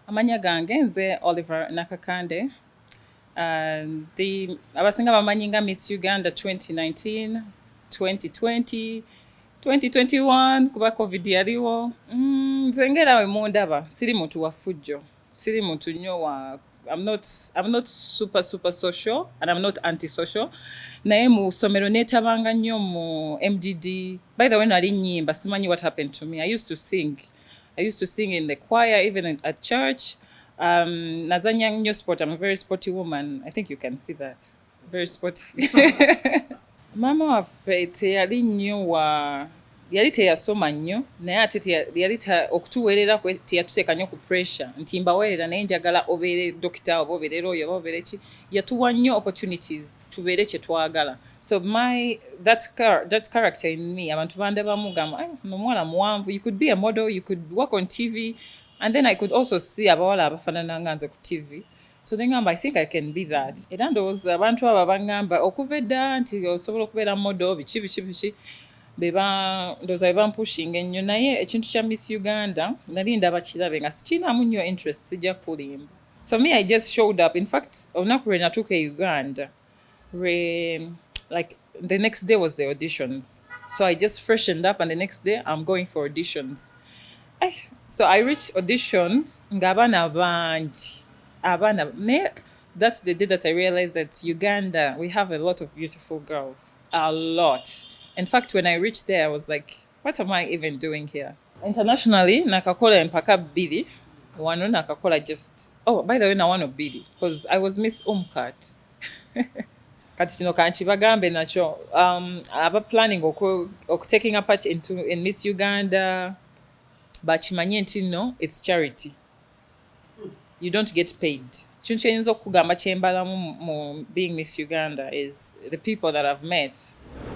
Amanya gange nze Oliver Nakakande. Abasinga bamanyi nga Miss Uganda 2019, 2020, 2021 kuba covid yaliwo. Nze ngerawe mundaba siri muntu wa fujjo, siri muntu nnyo wa I'm not super social and I'm not antisocial. Naye mu ssomero neetabanga nnyo mu MDD. By the way, nali nnyimba, simanyi what happened to me. I used to sing in the choir, even at church. Nazanya nnyo sport. I'm a very sporty woman. I think you can see that. Very sporty. Mama waffe teyali nnyo yali teyasoma nnyo naye ate yali okutuweerera teyatuteeka nnyo ku pressure nti mbaweerera naye njagala obeere dokita oba obeere lawyer oba obeere ki. Yatuwa nnyo opportunities tubeere kye twagala. So that character in me, abantu bandabamu gamba nomwana muwanvu, you could be a model, you could work on TV, and then I could also see abawala abafaanana nga nze ku TV. So then I think I can be that. Era ndowooza abantu abo bangamba okuva edda nti osobola okubeera model biki ndowooza be bampushinga ennyo naye ekintu kya Miss Uganda nali ndaba kirabe nga sikiinaamu nnyo interest sijja kulimba. So me I just showed up. In fact olunaku lwe natuuka e Uganda like the next day was the auditions. So I just freshened up and the next day I'm going for auditions. So I reached auditions ng'abaana bangi. That's the day that I realized that Uganda, we have a lot of beautiful girls. A lot. In fact, when I reached there, I was like, what am I even doing here? Internationally, nakakola mpaka bbiri. Wano nakakola just... Oh, by the way, na wano bbiri. Because I was Miss Umkat. Kati kino kanchi bagambe nacho. Aba planning taking a part in Miss Uganda. But chimanye nti no, it's charity. You don't get paid. Kintu kyeyinza okugamba kyembalamu mu being Miss Uganda is the people that I've met.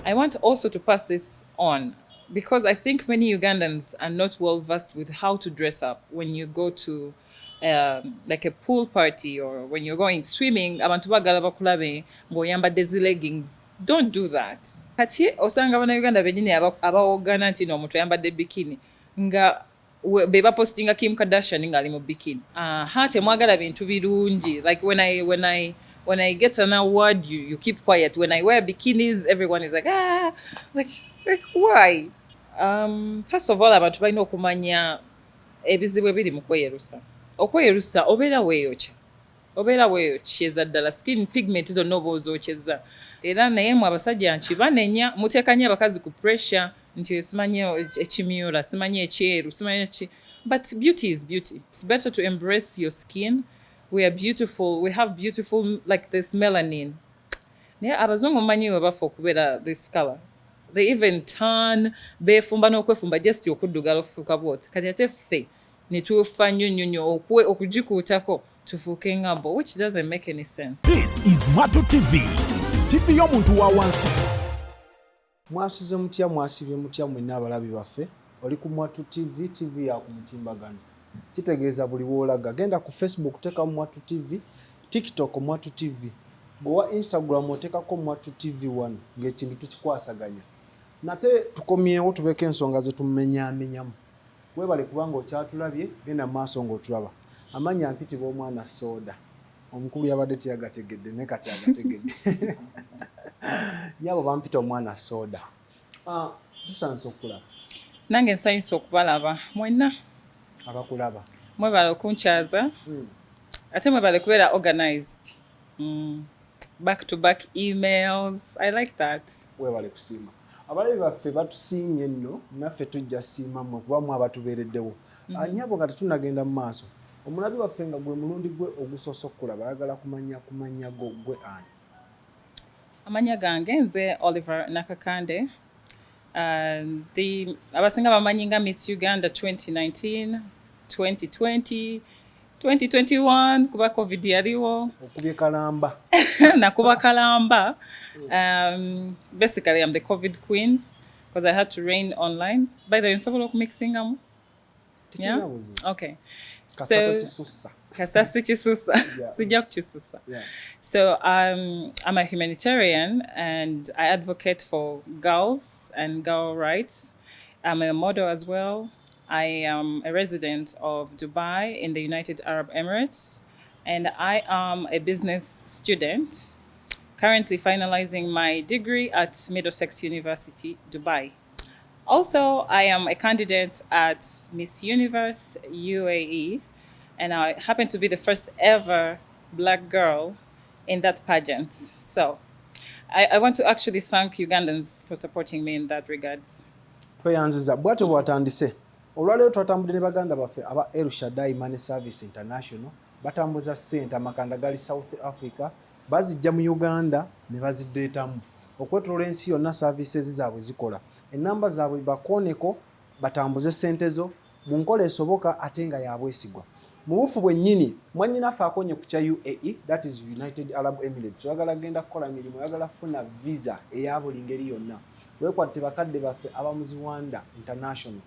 I want also to pass this on because I think many Ugandans are not well versed with how to dress up when you go to like a pool party or when you're going swimming. Abantu bagala bakulabe ng'oyambadde zi leggings. Don't do that. Kati osanga Uganda bennyini abawogana nti n'omuntu ayambadde bikini nga beba postinga Kim Kardashian ng'ali mu bikini. Temwagala bintu birungi. Like when I get an award, you keep quiet. When I wear bikinis, everyone is like, like why? First of all, abantu balina okumanya ebizibu ebiri mu kweyerusa. Okweyerusa obeera weeyokyeza ddala skin pigment zonna oba ozookyeza. Era naye mu abasajja nkibanenya muteeka nnyo abakazi ku pressure nti simanyi ekimyula, simanyi ekyeru, simanyi eki. But beauty is beauty. It's better to embrace your skin. We are beautiful. We have beautiful, like this melanin. Naye abazungu mmanyi we bafa okubeera this color. They even turn beefumba n'okwefumba just okuddugala okufuuka bwoti. Kati ate ffe ne tufa nnyo okugikuutako tufuuke nga bo, which doesn't make any sense. This is Mwattu TV. TV y'omuntu wa wansi. Mwasize mutya mwasibye mutya mwenna abalabi baffe. Oli ku Mwattu TV, TV ya ku mutimbagano. Kitegeeza buli woolaga. Genda ku Facebook teeka Mwattu TV, TikTok Mwattu TV. Bwa Instagram oteekako Mwattu TV 1 ng'ekintu tukikwasaganya. Nate tukomyewo tubeke ensonga ze tumenyaamenyamu. Weebale kubanga okyatulabye genda maaso ng'otulaba. Amanya mpitibwa omwana soda. Omukulu yabadde teyagategedde ne kati agategedde. Nyabo bampita omwana soda. Tusanze okulaba. Nange nsanyusa okubalaba mwenna. Abakulaba. Mwebale okunkyaza. Ate mwebale kubeera organized. Back to back emails. I like that. Weebale kusiima. Abalabi baffe batusiimye nno naffe tujja siima mmwe kuba mwe abatubeereddewo. Nyabo nga tetunagenda mu maaso. Omulabi waffe nga gwe mulundi gwe ogusoose okulaba ayagala kumanya gwe ani. Amanya gange nze Oliver Nakakande. Abasinga bamanyi nga Miss Uganda 2019, 2020, 2021 kuba covid yaliwo. Okubye kalamba. Nakuba kalamba. Basically I'm the COVID queen because I had to reign online. By the way, nsobola okumixingamu? Yeah? Okay. Kasasi kisusa. Sijja kukisusa. So I'm a humanitarian and I advocate for girls and girl rights. I'm a model as well. I am a resident of Dubai in the United Arab Emirates, and I am a business student, currently finalizing my degree at Middlesex University, Dubai. Also, I am a candidate at Miss Universe UAE, and I happen to be the first ever black girl in that pageant. So I want to actually thank Ugandans for supporting me in that regards. Tweyanziza bwatyo bwatandise olwaleero twatambudde ne baganda baffe aba El Shaddai Money Service International batambuza ssente amakanda gali South Africa bazijja mu Uganda ne baziddeetamu okwetoloola ensi yonna services zaabwe zikola ennamba zaabwe bakooneko batambuze ssente zo mu nkola esoboka ate nga yabwesigwa mu bufu bwennyini mwannyinaffe akonye ku kya UAE, that is United Arab Emirates, oyagala genda kukola mirimu oyagala funa visa eya buli ngeri yonna weekwatte bakadde baffe abamuziwanda international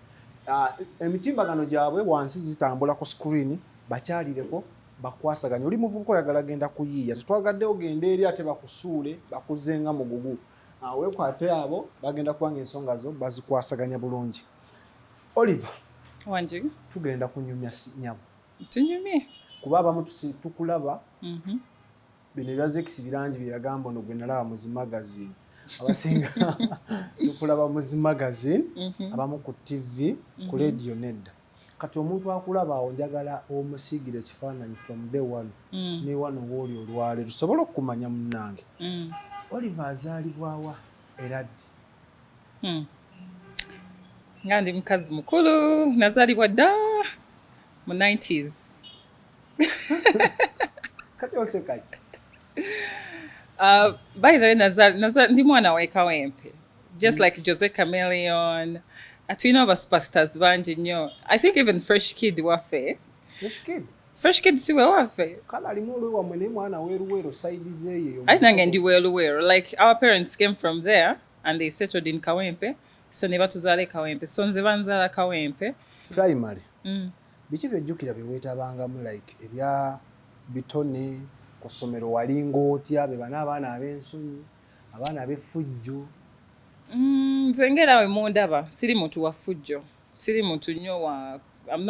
emitimbagano gyabwe wansi zitambula ku screen bakyalireko bakwasaganya oli muvubuka oyagala genda kuyiiya tetwagadde ogenda eri ate bakusuule bakuzenga mugugu weekwate abo bagenda kubanga ensonga zo bazikwasaganya bulungi. Oliver, Wanji, tugenda kunyumya nyamu tunyumye kuba abamu tukulaba bino ebyazekisi birangi bye yagamba ono gwe nalaba mu zimagazine abasinga tukulaba mu zimagazine abamu ku TV ku radio nedda kati omuntu akulaba awo njagala omusiigire ekifaananyi from day one ne wano wooli olwale tusobole okumanya munnange Oliver azaalibwawa era ddi? nga ndi mukazi mukulu nazaalibwa dda mu 90s. kati osekaki By the way, ndi mwana wa Kawempe, just like Jose Chameleon. Tulina abasupastars bangi nnyo. I think even Fresh Kid waffe. Fresh Kid siwe waffe. Kale alimu olwewamwe naye mwana weeruweero side zeeyo. I nange ndi weeruweero. Like our parents came from there and they settled in Kawempe. So ne batuzaala Kawempe. So nze banzaala Kawempe. Primary. Biki byojjukira bye weetabangamu like ebya bitone ku ssomero walinga otya be bana abaana ab'ensonyi abaana ab'effujjo? Nze ngerawe mundaba siri muntu wa ffujjo, siri muntu nnyo wa I'm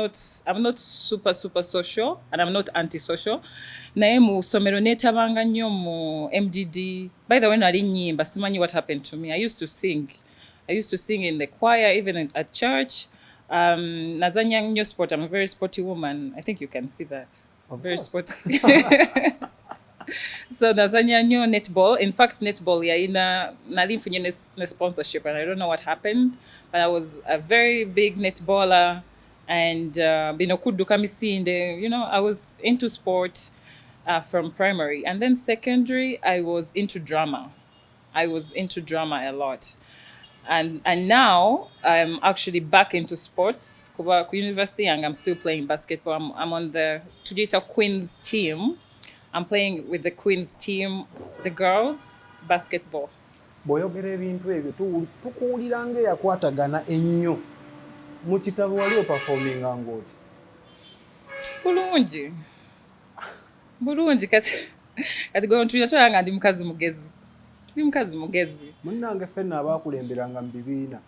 not super social and I'm not antisocial. Naye mu ssomero neetabanga nnyo mu MDD. By the way, nali nnyimba, simanyi what happened to me. I used to sing in the choir, even at church. Nazanya nnyo sport. I'm a very sporty woman. I think you can see that. Very sporty. So nazanya nnyo netball. In fact, netball nali nfunye ne sponsorship and I don't know what happened, but I was a very big netballer and bino kudduka misinde, I was into sport from primary, and then secondary I was into drama. I was into drama a lot. And now I'm actually back into sports. Kuba ku university and I'm still playing basketball. I'm on the Tudita Queens team. I'm playing with the Queens team, the girls basketball. Bw'oyogera ebintu ebyo tukuwulira ng'eyakwatagana ennyo mu kitabo wali opafominga ng'oti? Bulungi kati gwe ntulira nga ndi mukazi mugezi. Ndi mukazi mugezi. Munnange ffenna abaakulemberanga mu bibiina.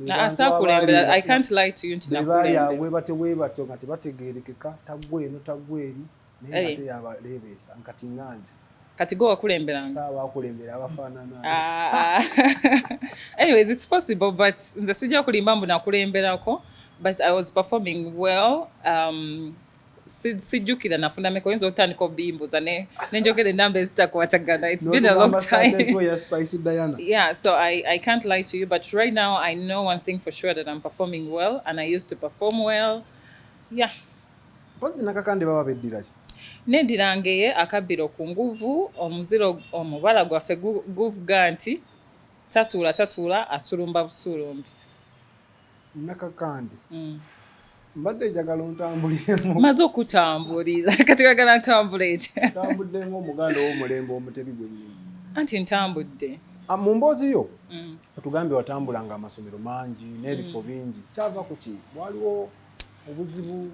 Asaakulembera, I can't lie to you nti nakulembera. Weebatyo nga tebategeerekeka taggwe eno taggwe eri naye ate yabaleebeesa nkati nganje. Kati go wakulemberanga. Saabakulembera abafaanana. Anyways, it's possible, but nze sijja kulimba mbu nakulemberako, but I was performing well. Sijjukira nafundameko oyinza otandika obimbuza nenjogera ennamba ezitakwatagana. It's been a long time. Yeah, so I can't lie to you, but right now I know one thing for sure, that I'm performing well and I used to perform well. Yeah. Mpozi Nakakande baba beddira ki? Neddirangeye akabbiro ku nguvu, omuziro omubala gwaffe guvuga nti tatuula asulumba busulumbi. Nakakande. Mbadde njagala ontambuliremu. Maze okutambulira kati wagala ntambule etya? Ntambudde ng'omuganda w'omulembe omutebi gwennyini. Anti ntambudde. Mu mboozi yo otugambye watambulanga amasomero mangi n'ebifo bingi, kyava ku ki? Waliwo obuzibu?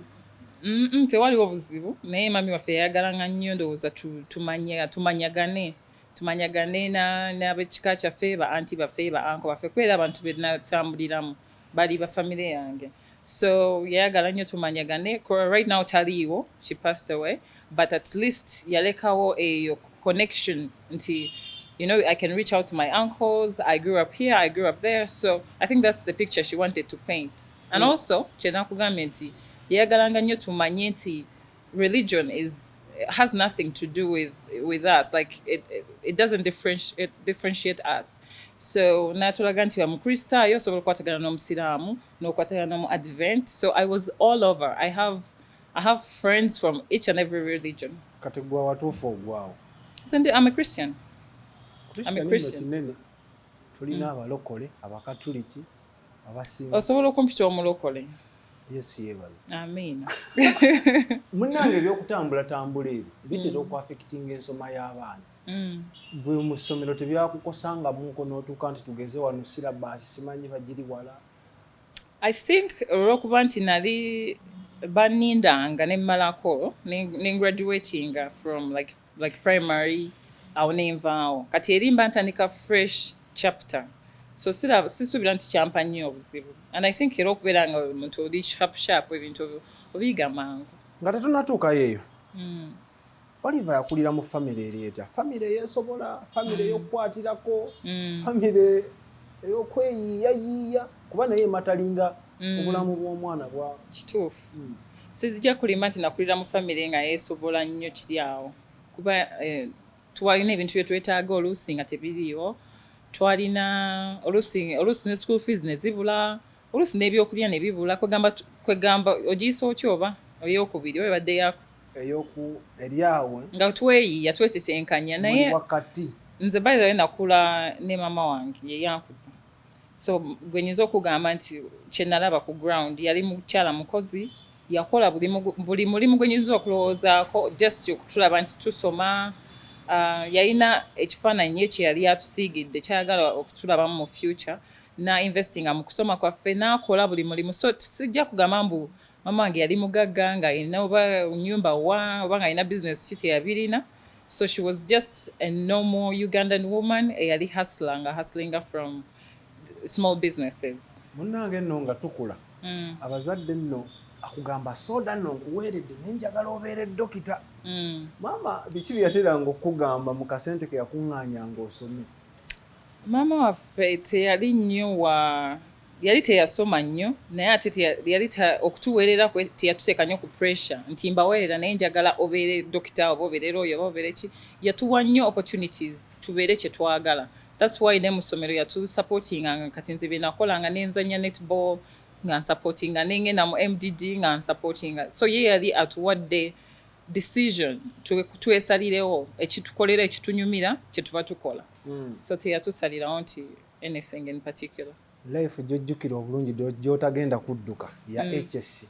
Tewaliwo buzibu, naye mami waffe yayagalanga nnyo ndowooza tumanyagane n'ab'ekika kyaffe, ba anti baffe, ba anko baffe, kubera abantu be natambuliramu bali ba famire yange. So yayagala nnyo tumanyagane. Right now taliiwo, she passed away, but at least yalekawo eyo connection nti, you know, I can reach out to my uncles. I grew up here, I grew up there. So I think that's the picture she wanted to paint. And also, kyenakugambye nti yayagalanga nnyo tumanye nti religion has nothing to do with us. Like it doesn't differentiate us. So natulaga nti wamukristaayo osobola okukwatagana n'omusiraamu n'okwatagana n'omu advent. So I was all over. I have friends from each and every religion. Kati gwe watuufu ogwawo. I'm a Christian. I'm a Christian. Kinene tulina abalokole abakatuliki abasinga. Osobola okumpita omulokole. Yesu yeebaza. Amen. Munnange ebyokutambula ebyo bitera okuaffectinga ensoma y'abaana. Bwe mu ssomero tebyakukosanga munko n'otuuka nti tugeze wano sirabaasi simanyi bagiri wala. I think olw'okuba nti nali banindanga ne mmalako ne graduatinga from like primary awo nenvaawo kati eri mba ntandika fresh chapter. So sisuubira nti kyampa nnyo obuzibu. And I think era okubeera nga omuntu oli sharp ebintu obiyiga mangu. Nga tetunatuukayo eyo. Oliver yakulira mu famire ereeta. Famire eyeesobola, famire ey'okukwatirako, famire ey'okweyiiyayiiya kuba naye matalinga obulamu bw'omwana bwa. Kituufu. Sijja kulima nti nakulira mu famire nga yeesobola nnyo kiri awo. Kuba twalina ebintu bye twetaaga oluusi nga tebiriiwo. Twalina oluusi ne school fees ne zibula, oluusi n'ebyokulya ne bibula. Kwegamba ogiyisa otya oba ey'okubiri oba ebadde yaako? Eryawe nga tweyiiya twetetenkanya naye wakati. Nze by the way nakula ne mama wange ye yankuza. So gwe nyinza okugamba nti kye nalaba ku ground yali mukyala mukozi yakola buli mulimu gwe nyinza okulowoozaako just okutulaba nti tusoma. Yalina ekifaananyi kye yali atusiigidde kyayagala okutulabamu mu future na investinga mu kusoma kwaffe n'akola buli mulimu. So sijja kugamba mbu mama wange yali mugagga nga alina oba nnyumba oba nga alina business ki teyabirina. So she was just a normal Ugandan woman eyali hustlinga from small businesses. Munnange nno nga tukula abazadde nno akugamba soda nno nkuweeredde naye njagala obeere dokita. Maama biki bye yateranga okugamba mu kasente ke yakuŋŋaanyanga osome? Maama waffe teyali nnyo yali teyasoma nnyo naye ate yali okutuweerera teyatuteeka nnyo ku pressure nti mbaweerera naye njagala obeere dokita oba obeere lawyer oba obeere ki. Yatuwa nnyo opportunities tubeere kye twagala. That's why ne mu ssomero yatusupportinganga kati nze bye nakolanga nenzanya netball nga nsupportinga nengenda mu MDD nga nsupportinga. So ye yali atuwadde decision twesalirewo ekitukolera ekitunyumira kye tuba tukola. So teyatusalirawo nti anything in particular. Life gyojjukira obulungi gyotagenda kudduka ya HSC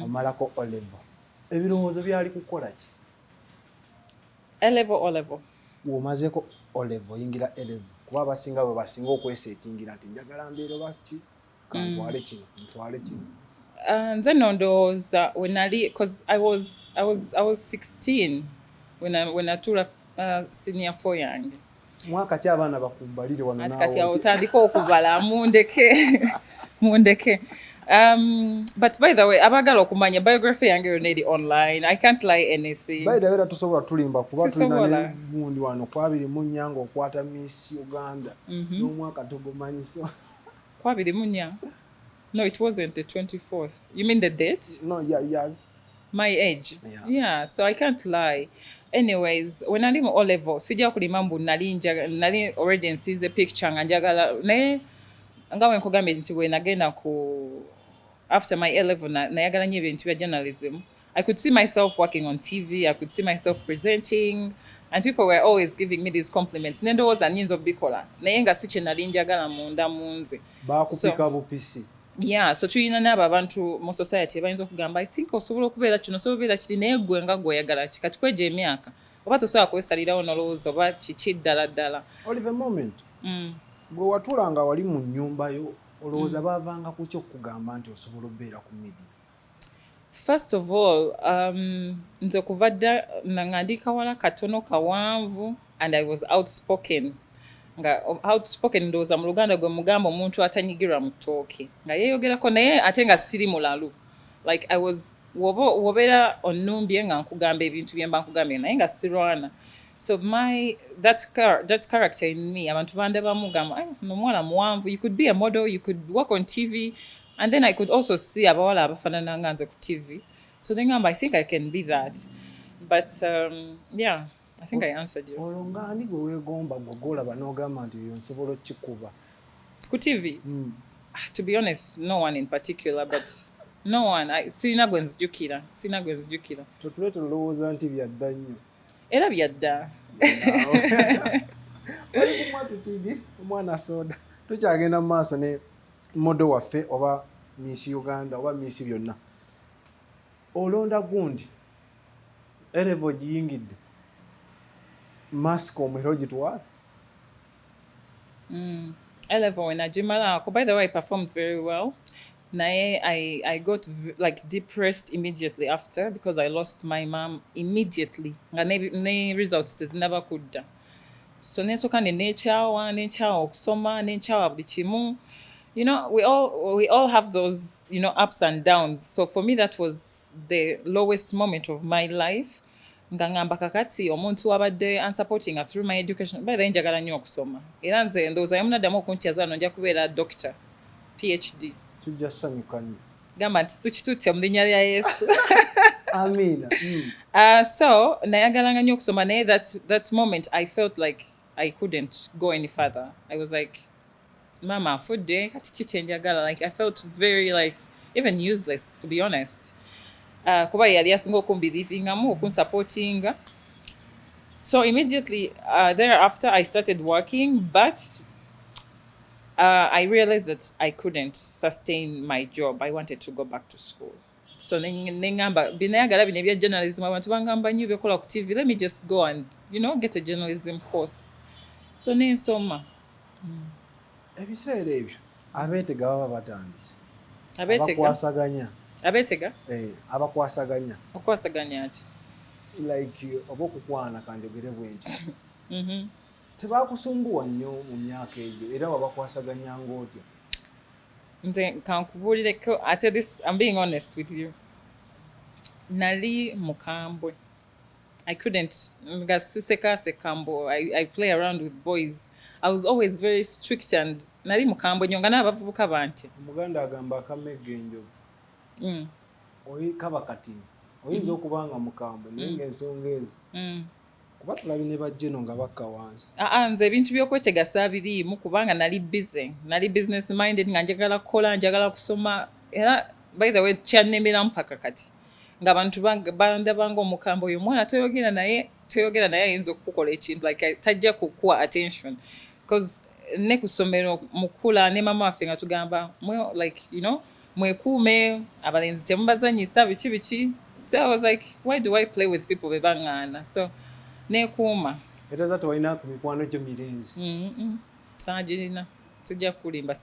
omalako O-level. Ebirowoozo byali kukola ki? O-level. W'omazeeko O-level oyingira A-level kuba abasinga bwe basinga okweseetingira nti njagala mbeero baki kantwale kino ntwale kino. Nze no ndowooza when nali because I was 16 when natuula senior 4 yange. Mwaka ki abaana bakumbalire wano naawe? Kati awo otandika okubala mundeke. But by the way, abagala okumanya biography yange yonna eri online. I can't lie anything. By the way, tusobola tulimba kuba tulina gundi wano 24 nga okwata Miss Uganda. N'omwaka tugumanyi so. 24? No, it wasn't the 24th. You mean the date? No, yes. My age? Yeah, so I can't lie. Anyways, when I did O-level, sijja kulima mbu nali already nsize picture nga njagala naye nga bwe nkugambye nti bwe nagenda ku after my A-level nayagala nnyo ebintu bya journalism. I could see myself working on TV, I could see myself presenting, and people were always giving me these compliments. Nendowooza nnyinza obikola naye nga si kye nali njagala munda munze. Baakupika bupisi. Yeah, so tulina n'abo abantu mu society bayinza okugamba I think osobola okubeera kino osobola okubeera kiri naye gwe nga gw'oyagala ki kati kwegya emyaka oba tosobola kwesalirawo n'olowooza oba kiki ddala. Oliver moment. Gwe watuulanga wali mu nnyumba yo olowooza baavanga ku ki okugamba nti osobola okubeera ku media? First of all, nze okuva dda nga ndi kawala katono kawanvu and I was outspoken. nga outspoken ndowooza mu Luganda gwe mugamba omuntu atanyigirwa mu ttooke nga yeeyogerako naye ate nga siri mulalu like I was wobeera onnumbye nga nkugamba ebintu bye mba nkugambye naye nga sirwana so that character in me abantu bandabamu gamba nomwana muwanvu you could be a model you could work on TV and then I could also see abawala abafaanana nga nze ku TV so then I think I can be that but yeah I think I answered you. Olwo ng'ani gwe weegomba gwe gw'olaba n'ogamba nti eyo nsobola okkikuba Ku TV? To be honest, no one in particular, but no one. Sirina gwe nzijukira. Totuleeta olowooza nti byadda nnyo. Era byadda. Oli ku Mwattu TV, omwana soda. Tukyagenda mu maaso ne modo waffe oba Miss Uganda oba Miss byonna. Olonda gundi. Erevo giyingidde. Mask omwera ogitwala? A-level when Najimala, by the way, I performed very well. Naye, I got like depressed immediately after because I lost my mom immediately. Ne results never could. So nesoka nechawa okusoma nechawa buli kimu. You know, we all have those, you know, ups and downs. So for me that was the lowest moment of my life. Ngangamba kakati omuntu wabadde unsupporting through my education by the way njagala nnyo okusoma era nze ndowooza yamunaddamu okuntiaza nojja kubeera doctor PhD tujja ssanyuka nnyo gamba nti tukitutte mu linnya lya Yesu amiina so nayagalanga nnyo okusoma naye that moment I felt like I couldn't go any further I was like mama afudde kati ki kyenjagala like I felt very like even useless to be honest kuba yali asinga okumbelievingamu okunsupportinga so immediately thereafter I started working but I realized that I couldn't sustain my job I wanted to go back to school so nengamba binayagala bino ebya journalism abantu bangamba nnyo byokola ku TV let me just go and you know get a journalism course so nensoma ebiseera ebyo abeetega baba batandise abeetega abeetega abakwasaganya okwasaganya ki like oba okukwana kanjogere bwenti tebakusumbuwa nnyo mu myaka egyo era wabakwasaganyanga otya nze kankubuulireko ate this I'm being honest with you nali mukambwe I couldn't nga sisekasekambo I play around with boys I was always very strict and nali mukambwe nnyo nga n'abavubuka banti omuganda agamba akamegga enjovu oyi kaba katini oyinza okuba nga mukambwe naye ng'ensonga ezo kuba tulabi ne bajjeno nga bakka wansi nze ebintu by'okwetega saabiriimu kubanga nali business minded nga njagala kukola njagala kusoma era by the way kyannemeramu paka kati ng'abantu bandabanga omukambwe oyo omwana toyogera naye ayinza okukukola ekintu like tajja kukuwa attention because ne ku ssomero mukula ne mama waffe nga tugamba like you know mwekuume abalenzi temubazanyisa biki so I was like why do I play with people bebaŋŋaana so neekuuma eteza tewalina ku mikwano gyo mirenzi saagirina tujja kulimba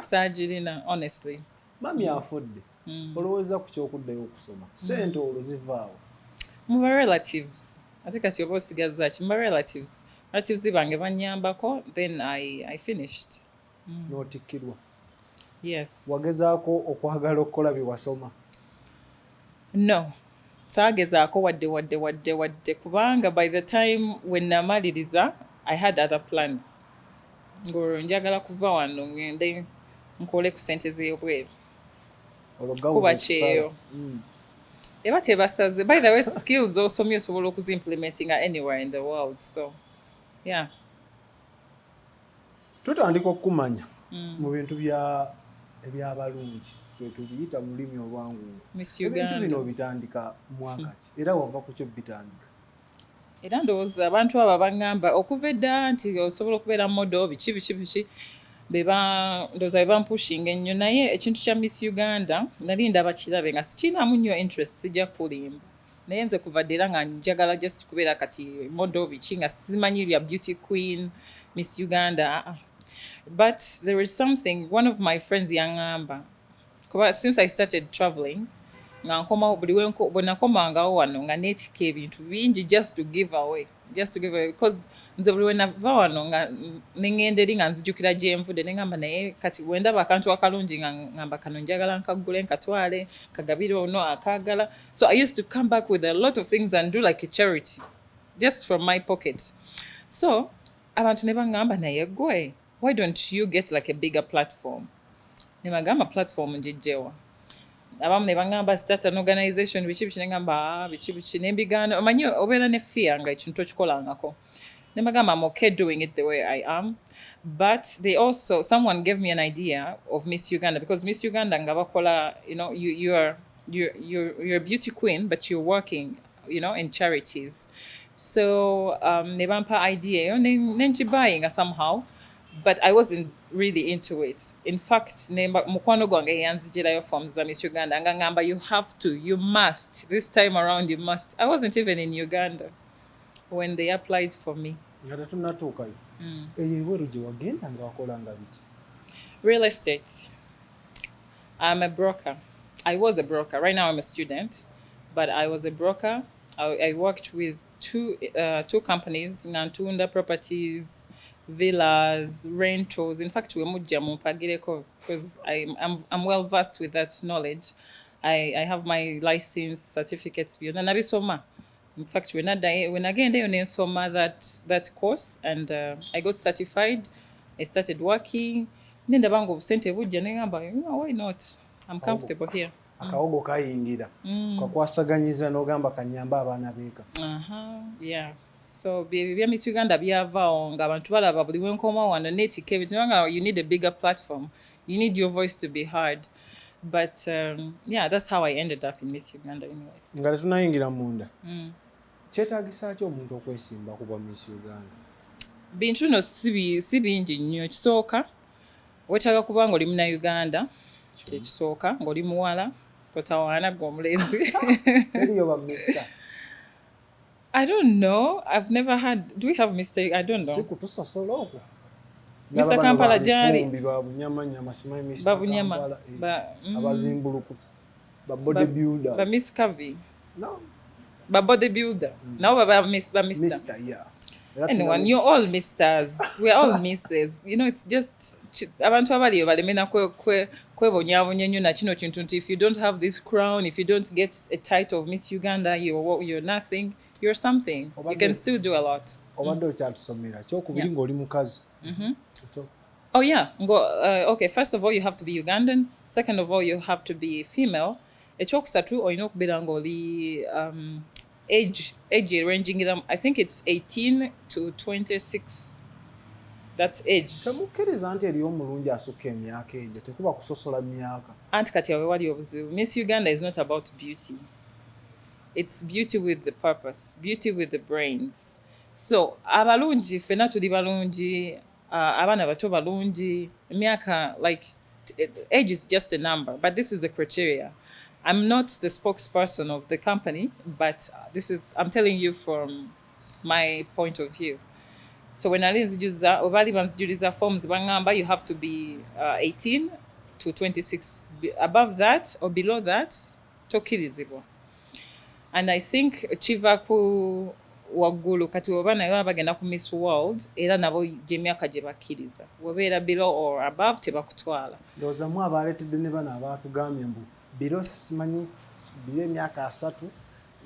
saagirina honestly mami afudde olowooza ku kyokuddayo okusoma sente olwo zivaawo mu ba relatives ate kati oba osigazzaaki mu ba relatives bange bannyambako then I finished n'otikkirwa yes wagezaako okwagala okukola bye wasoma no saagezaako wadde kubanga by the time when namaliriza I had other plans ng'olwo njagala kuva wano ngende nkole ku ssente z'ebweru kuba kyeyo eba tebasaze by the way skills osomye osobola okuzimplementinga anywhere in the world so yeah tutandika okumanya mu bintu ebyabalungi ffe tubiyita mu lulimi olwangu Miss Uganda ebintu bino bitandika mwaka ki era wava ku kyo bitandika era ndowooza abantu abo baŋŋamba okuva edda nti osobola okubeera modo biki ndowooza bebampushinga ennyo naye ekintu kya Miss Uganda nali ndaba kirabe nga sikiinaamu nnyo interest sijja kulimba naye nze kuva dda era nga njagala just kubeera kati modo biki nga simanyi bya beauty queen Miss Uganda but there is something one of my friends yaŋŋamba kuba since I started traveling nga nkomawo buli bwe nakomangawo wano nga neetika ebintu bingi just to give away because nze buli we nava wano nga neŋŋenda eri nga nzijukira gye nvudde ne ŋŋamba naye kati bwe ndaba akantu akalungi nga ŋŋamba kano njagala nkaggule nkatwale kagabire ono akaagala. So I used to come back with a lot of things and do like a charity just from my pocket. So abantu ne baŋŋamba naye gwe, why don't you get like a bigger platform? Ne bagamba platform njijjewa. Abamu ne baŋŋamba start an organization biki ne ŋŋamba biki ne mbigaana omanyi obeera ne fear nga ekintu okikolangako. Ne bagamba I'm okay doing it the way I am. But someone gave me an idea of Miss Uganda, because Miss Uganda nga bakola, you're a beauty queen, but you're working, in charities. So ne bampa idea yo nenjibuyinga somehow, but I wasn't really into it. In fact, mukwano gwange yanzijirayo forms za Miss Uganda nga ngamba you must, this time around you must. I wasn't even in Uganda when they applied for me. Real estate. I'm a broker. I was a broker. Right now I'm a student, but I was a broker. I worked with two companies, Ngantunda Properties, villas, rentals. In fact, because I'm well versed with that knowledge. I have my license certificates. In fact, when again they soma that course, and I got certified. I started working. Why not? I'm comfortable here. Akawogo kayingira kakwasaganyiza n'ogamba kanyamba abaana beeka. Yeah. So bya Miss Uganda byavaawo nga abantu balaba buli wenkomawo wano neetika ebintu nga you need a bigger platform. You need your voice to be heard. But that's how I ended up in Miss Uganda anyways. Nga tetunayingira munda. Kyetaagisa ki omuntu okwesimba kuba Miss Uganda? Bintu no si bingi nnyo. Ekisooka weetaaga kuba ng'oli Munnayuganda. Ekisooka ng'oli muwala totawaana gwe omulenzi. Eriyo ba Mr. I don't know. I've never had. Do we have Mr. I don't know. Sikutusosola okwo. Mr. Kampala gyali. Babunyama simanyi Mr. Babunyama. Abazimbulukufu. Ba bodybuilders. Ba Miss Kavi. No. Ba bodybuilder. Now ba Mr. Mr. Yeah. Anyone, you're all misters. We're all misses. It's just abantu abaliyo balemena kwebonyabonya nnyo na kino kintu nti if you don't have this crown, if you don't get a title of Miss Uganda, you're nothing. You're something. You can still do a lot. Obadde okyatusomera kyokubiri ng'oli mukazi. Oh yeah. Okay, first of all you have to be Ugandan. Second of all you have to be female. Ekyokusatu olina okubeera ng'oli age ranging them. I think it's 18 to 26. That's age. Temukkiriza nti eriyo omulungi asukka emyaka egyo tekuba kusosola myaka. Anti kati awe wali obuzibu. Miss Uganda is not about beauty. It's beauty with the purpose, beauty with the brains. So abalungi fena tuli balungi, abaana bato balungi, emyaka, like age is just a number, but this is the criteria. I'm not the spokesperson of the company, but I'm telling you from my point of view. So when I use that forms, you have to be 18 to 26. Above that or below that, tokkirizibwa. And I think chiva ku waggulu kati oba naye bagenda ku Miss World era nabo gy'emyaka gye bakkiriza. Wobeera below or above tebakutwala. Ndowooza mu abaaleetedde ne bano abaatugambye mbu biro simanyi biro emyaka 3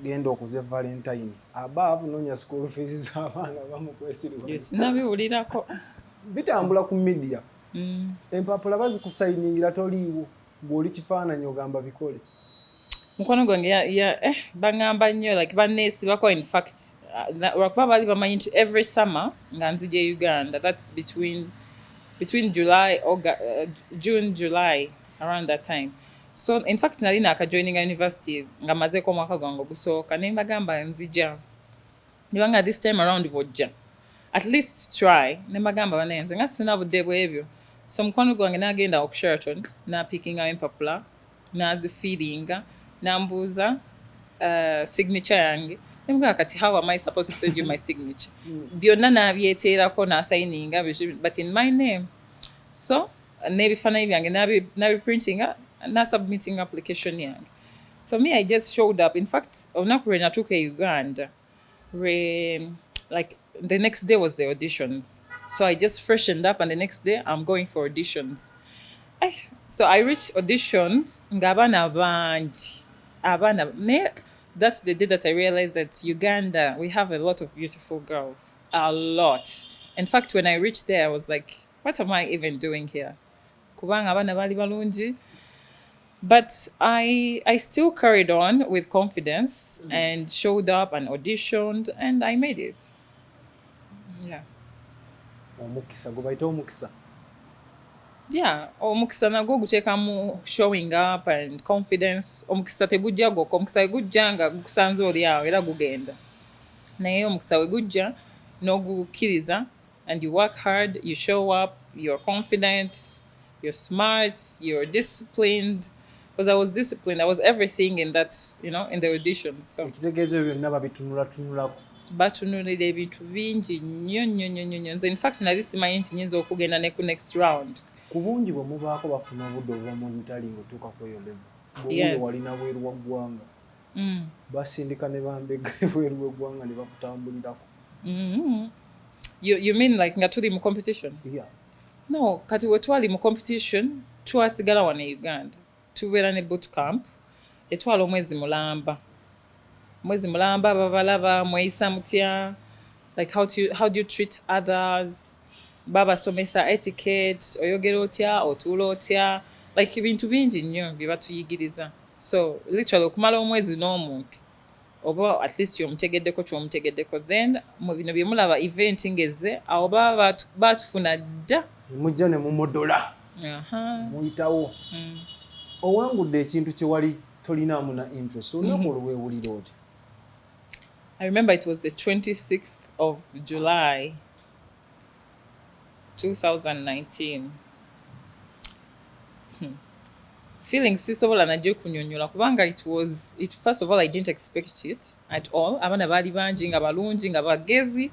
genda okuze Valentine. Above noonya school fees z'abaana bamukwesirwa. Yes, nabiwulirako. Bitambula ku media. Empapula bazikusayiningira toliiwo. Bw'oli kifaananyi ogamba bikole. Mukwano gwange bangamba nnyo like banneesi bako. In fact lwakuba baali bamanyi nti every summer nga nzija Uganda. That's between June, July, around that time. So in fact nali naakajoininga university nga mazeeko omwaka gwange ogusooka ne mbagamba nzija. Nibanga this time around bwojja at least try. Ne mbagamba banenze nga sina budde bwebyo. So mukwano gwange n'agenda ku Sheraton n'apickinga empapula n'azifiiringa nambuuza signature yange. Nemugamba kati how am I supposed to send you my signature? Byonna n'abyeteerako n'asayininga but in my name. So n'ebifaananyi byange n'abiprintinga n'asubmitting application yange. So me, I just showed up. In fact, onakure natuke Uganda. Like the next day was the auditions. So I just freshened up, and the next day I'm going for auditions. I, so I reached auditions. Ngabana banji. That's the day that I realized that Uganda, we have a lot of beautiful girls. A lot. In fact, when I reached there, I was like, what am I even doing here? Kubanga abana bali balungi. But I still carried on with confidence and showed up and auditioned, and I made it. Yeah. Omukisa gwe bayita omukisa. Yeah, omukisa nagwo guteekamu showing up and confidence. Omukisa tegujja gwokka, omukisa gujja nga gukusanze oli awo era gugenda. Naye omukisa we gujja n'ogukkiriza, and you work hard, you show up, you're confident, you're smart, you're disciplined. Because I was disciplined, I was everything in that, in the auditions. So Ekitegeeza ebyo byonna babitunulatunulako. batunulira ebintu bingi nnyo. Nze in fact nali simanyi nti nyinza okugenda ne ku next round. Ku bungi bwe mubaako bafuna obudde obuva mu ntali ng'otuuka ku eyo level. Yes. Bw'obuulo walina bweru wa ggwanga. Basindika ne bambega bweru w'eggwanga ne bakutambulirako. You mean like nga tuli mu competition? Yeah. No, kati we twali mu competition twasigala wano e Uganda. Tubeera ne boot camp etwala omwezi mulamba. Mwezi mulamba babalaba mweyisa mutya, like how do you treat others, babasomesa etiquette, oyogera otya, otuula otya, like ebintu bingi nnyo bye batuyigiriza. So literally okumala omwezi n'omuntu oba at least yomutegeddeko kyomutegeddeko, then mu bino bye mulaba event ngeze awo baba batufuna dda. Mujja ne mumodola. Muyitawo. Owangudde ekintu kye wali tolinaamu na interest. Olunaku olwo weewulira oti? I remember it was the 26th of July, 2019. Feeling sisobola najjo kunyonyola kubanga it first of all I didn't expect it at all. Abana bali bangi nga balungi nga bagezi.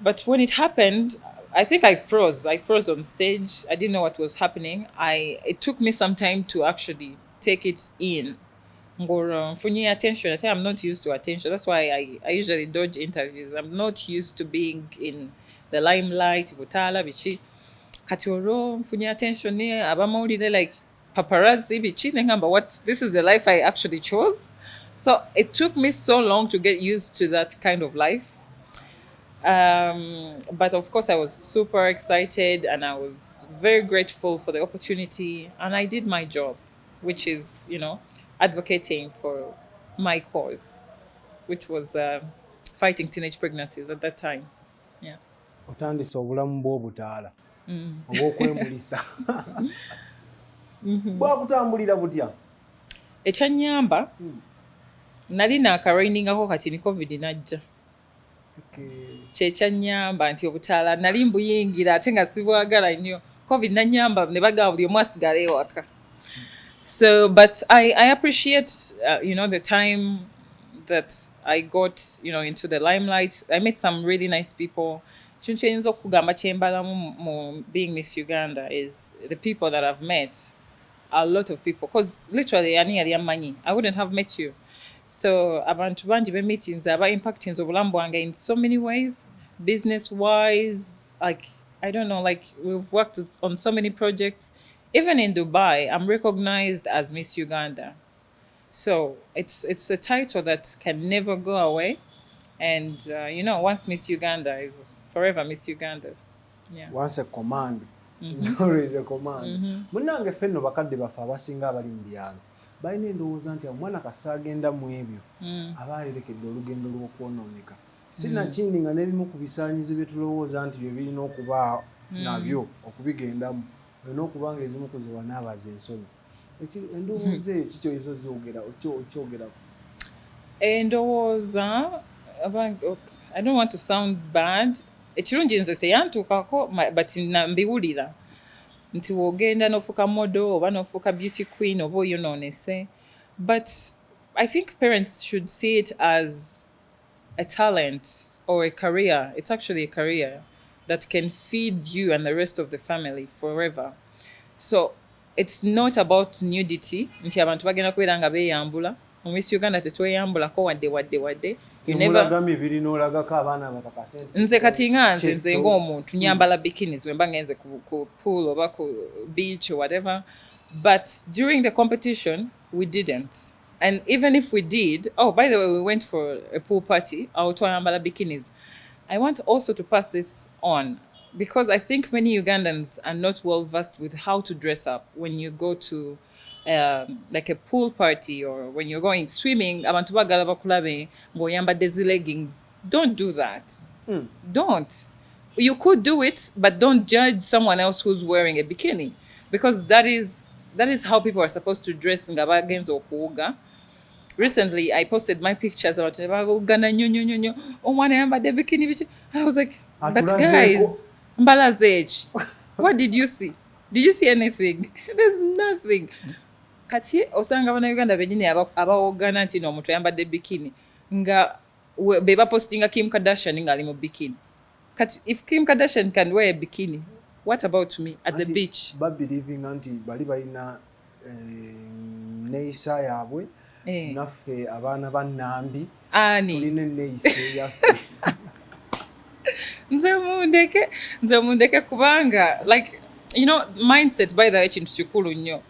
But when it happened, I think I froze on stage. I didn't know what was happening. It took me some time to actually take it in. Mfunye attention. I think I'm not used to attention. That's why I usually dodge interviews. I'm not used to being in the limelight. Butala bichi. Kati olwo mfunye attention ne abamawulire like paparazzi bichi ngamba this is the life I actually chose. So it took me so long to get used to that kind of life. But of course I was super excited and I was very grateful for the opportunity, and I did my job, which is, advocating for my cause, which was fighting teenage pregnancies at that time. Yeah. Otandise obulamu bw'obutaala obw'okwemulisa. Bwakutambulira butya? Ekyanyamba nali naakaraininngako kati ni covid najja. Kyekyanyamba nti obutaala nali mbuyingira ate nga sibwagala nnyo. Covid nanyamba ne bagamba buli omu asigala ewaka. So, but I appreciate, the time that I got, into the limelight. I met some really nice people. Being Miss Uganda is the people that I've met. A lot of people. Because literally, I wouldn't have met you. So, abantu bangi be meetings aba impacting obulamu bwange in so many ways. Business-wise, like, I don't know, like, we've worked on so many projects. Even in Dubai, I'm recognized as Miss Uganda. So it's a title that can never go away. And, once Miss Uganda is forever Miss Uganda. Yeah. Once a command, it's always a command. Munange fenno bakadde bafa abasinga abali mu byalo. Balina endowooza nti omwana kasaagenda mu ebyo aba alerekedde olugendo lw'okwonooneka. Sinakindi nga n'ebimu ku bisaanyizo bye tulowooza nti bye birina okuba nabyo okubigendamu. Olina nga ezimu ku ze wanaabaza ensonyi. Endowooza eki kyoyinza okyogerako? Endowooza, I don't want to sound bad. Ekirungi nze teyantuukako, but nambiwulira. Nti wogenda n'ofuuka model oba n'ofuuka beauty queen oba oyonoonese. But I think parents should see it as a talent or a career. It's actually a career that can feed you and the rest of the family forever. So it's not about nudity nti abantu bagenda kubeera nga beeyambula mu Miss Uganda tetweyambulako wadde you never n'olagako abaana abataka nze kati nga nze ng'omuntu nyambala bikinis bwe mba ngenze ku pool oba ku beach or whatever, but during the competition we didn't. And even if we did, oh, by the way, we went for a pool party, our twayambala bikinis. I want also to pass this on because I think many Ugandans are not well versed with how to dress up when you go to like a pool party or when you're going swimming. Abantu bagala bakulabe ngoyambadde zi leggings. Don't do that. Don't. You could do it, but don't judge someone else who's wearing a bikini because that is how people are supposed to dress nga bagenza okuwuga. Recently, I posted my pictures about Uganda nyo omwana yambadde bikini bichi. I was like, but guys, mbala's age. What did you see? Did you see anything? There's nothing. Kati osanga bana Uganda benyini abawogana nti no omuntu yambadde bikini nga beba postinga Kim Kardashian nga ali mu bikini. Kati if Kim Kardashian can wear a bikini, what about me at the beach? Ba believing anti bali balina neisa yabwe naffe abaana bannambi tulina neisa yaffe. nze mundeke kubanga like you know mindset by the way kintu kikulu nnyo.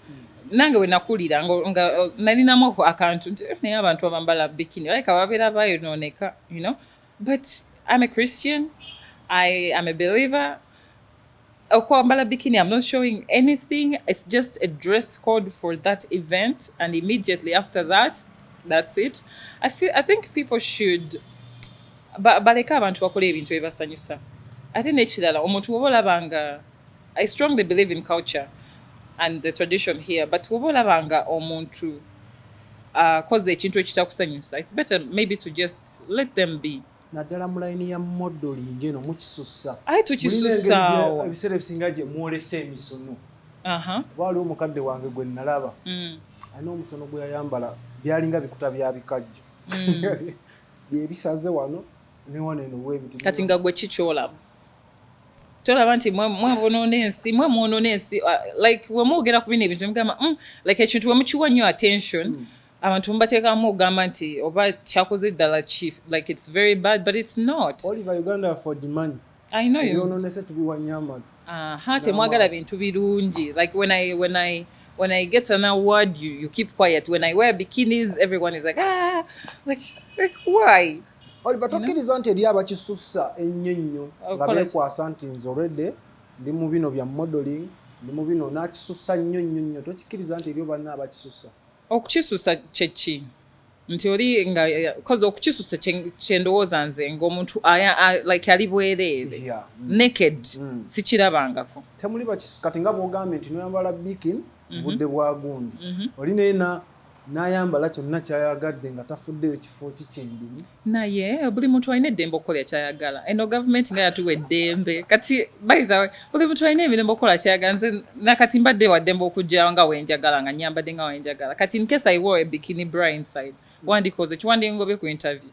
Nange we nakulira nga nalinamu akantu naye abantu abambala bikini like ababeera bayonooneka, you know, but I'm a Christian, I am a believer. Okwambala bikini, I'm not showing anything. It's just a dress code for that event, and immediately after that, that's it. I think people should baleka abantu bakola ebintu ebibasanyusa. I think nekirala omuntu woba olabanga, I strongly believe in culture and the tradition here, but woba olabanga omuntu koze ekintu ekitakusanyusa, it's better maybe to just let them be. Naddala mu layini ya modeling eno mukisussa. Ayi tukisussa. Ebiseera ebisinga gye mwolesa emisono. Waliwo omukadde wange gwe nalaba. Alina omusono gwe yayambala byalinga bikuta bya bikajjo. Byebisaze wano ne wano eno weebiti. Kati nga gwe kikyolaba. Tolaba nti mwonoona ensi like we mwogera ku bino ebintu mugamba like ekintu we mukiwa nnyo attention. Abantu mbateekamu ogamba nti oba kyakoze ddala chief, like it's very bad, but it's not. Oliver Uganda for the money. I know you. Yonoonese tubiwa nyama. Temwagala bintu birungi. Like when I get an award, you keep quiet. When I wear bikinis, everyone is like like why? Oliver tokkiriza nti eri abakisussa ennyo ennyo nga beekwasa nti nze already ndi mu bino bya modeling, ndi mu bino nakisussa nnyo tokkiriza nti eri banna abakisussa. Okukisusa kyeki nti oli nga cause okukisusa kyendowooza nze ng'omuntu like ali bwereere naked sikirabangako. Temuli bakisusa kati nga bw'ogambye nti noyambala bikini budde bwa gundi oli naye n'ayambala kyonna kyayagadde nga tafuddeyo kifo kikyendimu. Naye buli muntu alina eddembe okukola kyayagala. Eno gavumenti nga yatuwa eddembe kati by the way buli muntu alina emirembe okukola kyayagala. Nze nakati mbadde wa ddembe okujja nga wenjagala nga nyambadde nga wenjagala. Kati in case I wore a bikini bra inside wandikoze kiwandingobye ku interview,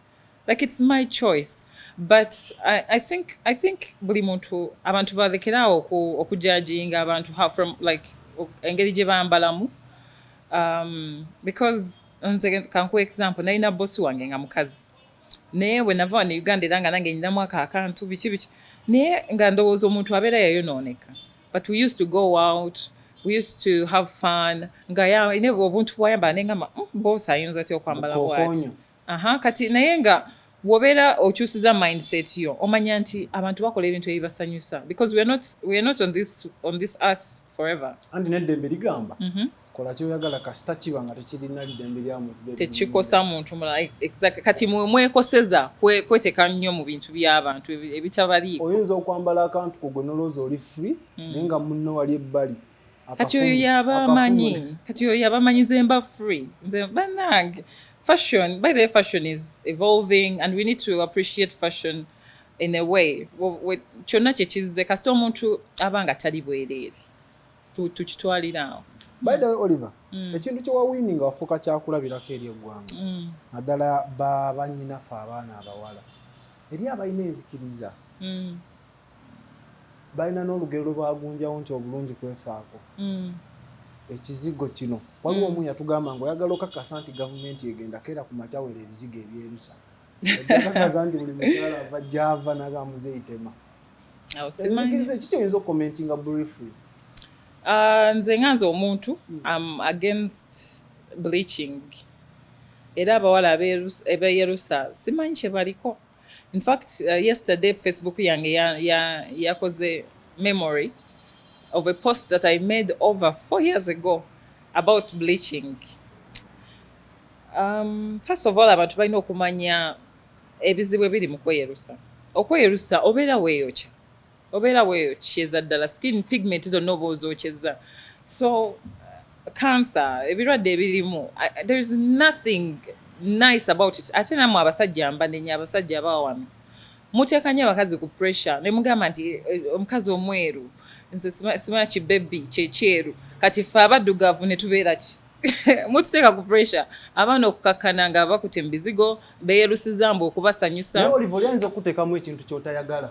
like it's my choice. But I think buli muntu abantu balekerawo okujudginga abantu from like engeri gye bambalamu. Because nze kanku example nalina bosi wange nga mukazi naye bwe nava wano Uganda era nga nange nyinamu akantu biki naye nga ndowooza omuntu abeera yayonooneka, but we used to go out, we used to have fun nga ine obuntu bwayambala nengamba bosi ayinza atya okwambala bwati kati naye nga wobeera okyusiza mindset yo omanya nti abantu bakola ebintu ebibasanyusa because we are not on this earth forever. Andi neddembe ligamba kola kyoyagala kasita kiba nga tekirina lidembe lyamu tekikosa muntu mulala. Exactly. Kati mwekoseza kweteka nnyo mu bintu by'abantu ebitabaliiko. Oyinza okwambala akantu kugwe nolowooza oli free naye nga munno wali ebbali. Kati oyo yabamanyi nze mba free nze bannange. Fashion, by the way, fashion is evolving and we need to appreciate fashion in a way. Kyonna kyekize kasita omuntu abanga tali bwereere tukitwalirawo. By the way, Oliver, ekintu kye wawini nga wafuuka kyakulabirako eri eggwanga naddala bannyinaffe abaana abawala eri abalina enzikiriza balina n'olugero lwe bagunjawo nti obulungi kwefaako. ekizigo kino waliwo omu yatugamba ng'oyagala okakasa nti gavumenti egenda keera ku makyawera ebizigo ebyerusa kakasa nti buli mukyala ava gy'ava nagamuzeeyitema ekikiriza kikyoyinza okukomentinga briefly. Nze nganze omuntu I'm against bleaching era abawala abeyerusa simanyi kye baliko. In fact yesterday Facebook yange yakoze memory of a post that I made over 4 years ago about bleaching. First of all, abantu balina okumanya ebizibu ebiri mu kweyerusa. Okweyerusa obeera weeyokyeza ddala skin pigment zonna oba ozookyeza. So cancer, ebirwadde ebirimu, there is nothing nice about it. Ate namwe abasajja mbanenya abasajja abawa wano muteeka nnyo abakazi ku pressure ne mugamba nti omukazi omweru nze simanya kibebi kyekyeru kati ffe abaddugavu ne tubeera ki mututeeka ku pressure abaana okukakkana nga bakute mu bizigo beeyerusiza mbu okubasanyusa. Naye Oliver oyinza okuteekamu ekintu ky'otayagala.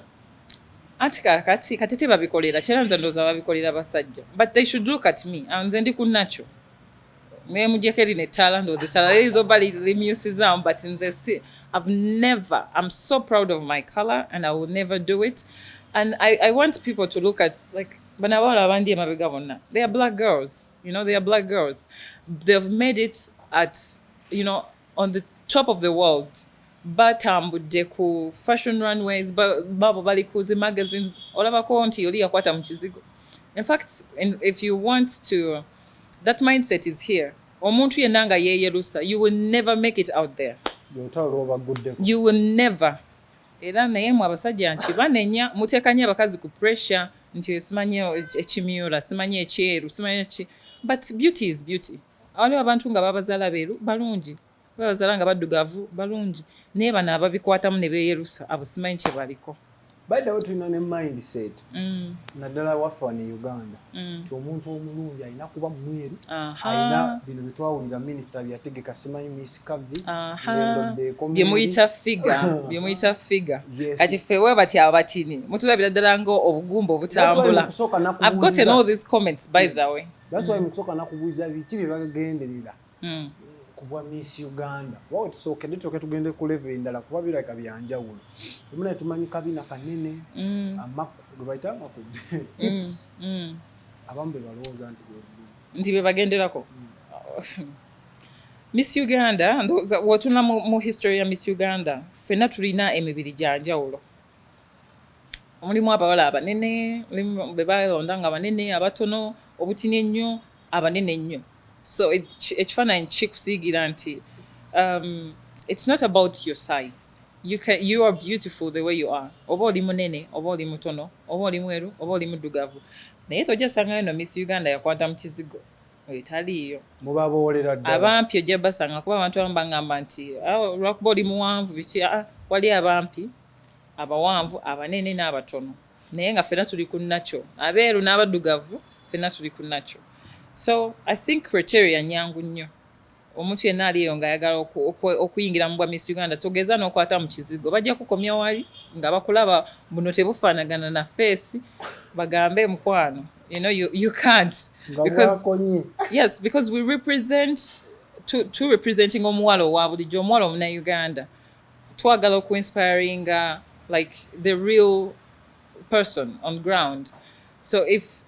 Anti kati tebabikolera kyera nze ndowooza babikolera basajja but they should look at me nze ndi ku nakyo naye mugyeko eri nettaala ndowooza ettaala lizoba limyusizaamu but nze si I'm so proud of my color and I will never do it. And I want people to look at like bana abawala abandi emabega bonna they are black girls, they are black girls. They've made it at on the top of the world. Batambudde ku fashion runways babo bali ku zi magazines olabako nti oli yakwata mu kizigo. In fact if you want to, that mindset is here. Omuntu yenna nga yeeyerusa you will never make it out there. You will never. Era naye mu abasajja nkibanenya muteeka nnyo abakazi ku pressure nti simanyi ekimyula simanyi ekyeru simanyi ki, but beauty is beauty. Waliwo abantu nga babazaala beeru balungi babazaala nga baddugavu balungi naye bano ababikwatamu ne beeyerusa abo simanyi kye baliko. By the way tulina ne mindset naddala waffe wano e Uganda nti omuntu omulungi alina kuba mweru alina bino byetwawulira minisita byategeka simanyi Miss byemuyita figa kati ffewe bati abatini mutulabira ddala nga obugumba obutambula. I've gotten all these comments by the way. That's why mukusooka nakubuuza biki bye bagenderera kubwa Miss Uganda. Wao tusookedde tuke tugende ku level endala kuba biraka byanjawulo. Tumuna tumanyi kabina kanene baita amakudde abambe balowooza nti be bagenderako. Miss Uganda wotuna mu history ya Miss Uganda ffenna tulina emibiri gyanjawulo. Mulimu abawala abanene be balonda nga banene abatono obutini ennyo abanene ennyo. So ekifaananyi kikusiigira nti it's not about your size. You are beautiful the way you are. Oba oli munene oba oli mutono oba oli mweru oba oli muddugavu naye tojja sangayo no Miss Uganda yakwata mu kizigo etaliiyo. Mubaboolera ddala abampi ojja basanga kuba abantu abamu bangamba nti lwakuba oli muwanvu biki wali abampi abawanvu abanene n'abatono naye nga ffenna tuli ku nakyo abeeru n'abaddugavu ffenna tuli ku nakyo. So I think criteria nyangu nnyo. Omuntu yenna aliyo nga ayagala okuyingira mu bwa Miss Uganda togeza n'okwata mu kizigo bajja kukomya wali nga bakulaba buno tebufaanagana na face bagambe mukwano you can't because we represent to representing omuwala owa bulijjo omuwala omuna Uganda twagala okuinspiring like the real person on ground. So if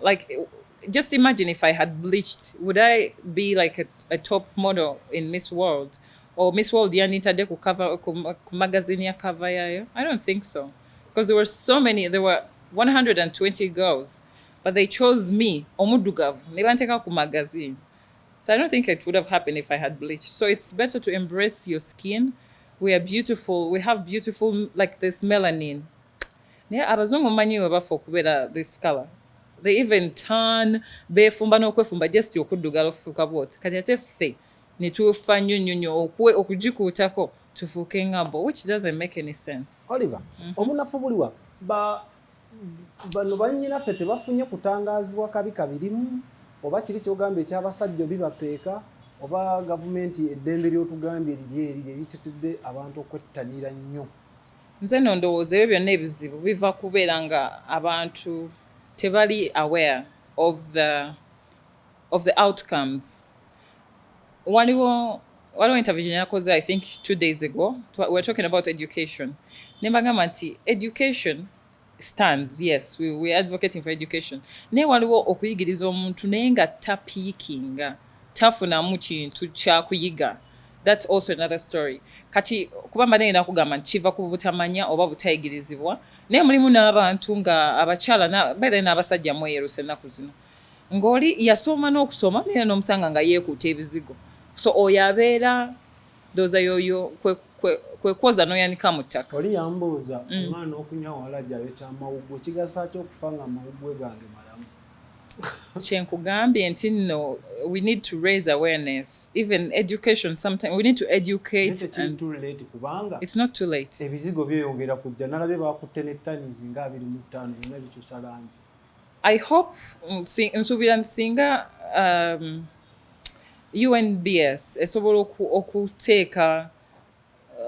like just imagine if I had bleached, would I be like a top model in Miss World? Or Miss World yanitade ku cover ku magazine ya cover yayo? I don't think so. Because there were 120 girls, but they chose me, Omudugav, nebanteka ku magazine. So I don't think it would have happened if I had bleached. So it's better to embrace your skin. We are beautiful. We have beautiful, like this melanin. Yeah, abazungu manyi bafa okubeera this color. They even turn beefumba n'okwefumba just okuddugala ofuuka bwoti kati ate ffe ne tufa nnyo okugikuutako tufuuke ngabo, which doesn't make any sense. Oliver, obunafu buliwa bano bannyinaffe tebafunye kutangaazibwa kabi kabirimu oba kiri kyogamba ekyabasajja bibapeeka oba gavumenti eddembe ly'otugambye liri eritetedde abantu okwettanira nnyo? Nze ndowooza ebyo byonna ebizibu biva kubeera nga abantu tebali aware of the outcomes. Waliwo intervention yakoze, I think 2 days ago. We're talking about education. Nembagamba nti education stands, yes, we're advocating for education. Naye waliwo okuyigiriza omuntu naye nga tapiikinga, tafunamu kintu kyakuyiga. That's also another story. Kati kuba mbadde nakugamba nti kiva ku butamanya oba butayigirizibwa, naye mulimu n'abantu nga abakyala bere n'abasajja mweyeruse ennaku zino. Ng'oli yasoma n'okusoma naye n'omusanga nga yeekuuta ebizigo. So oyo abeera ndowooza yoyo kwe kwoza n'oyanika mu ttaka. Oli yambuuza omwana okunywa wala gyayo kyamawuggwe kigasa ky'okufa nga amawuggwe gange malamu. Kyenkugambye nti nno we need to raise awareness. Even education, sometimes we need to educate. And too late kubanga it's not too late. Ebizigo byeyongera kujja nalabye bakutte ne ttanizi nga 25 byonna bikyusa langi. I hope nsuubira nsinga UNBS esobola okuteeka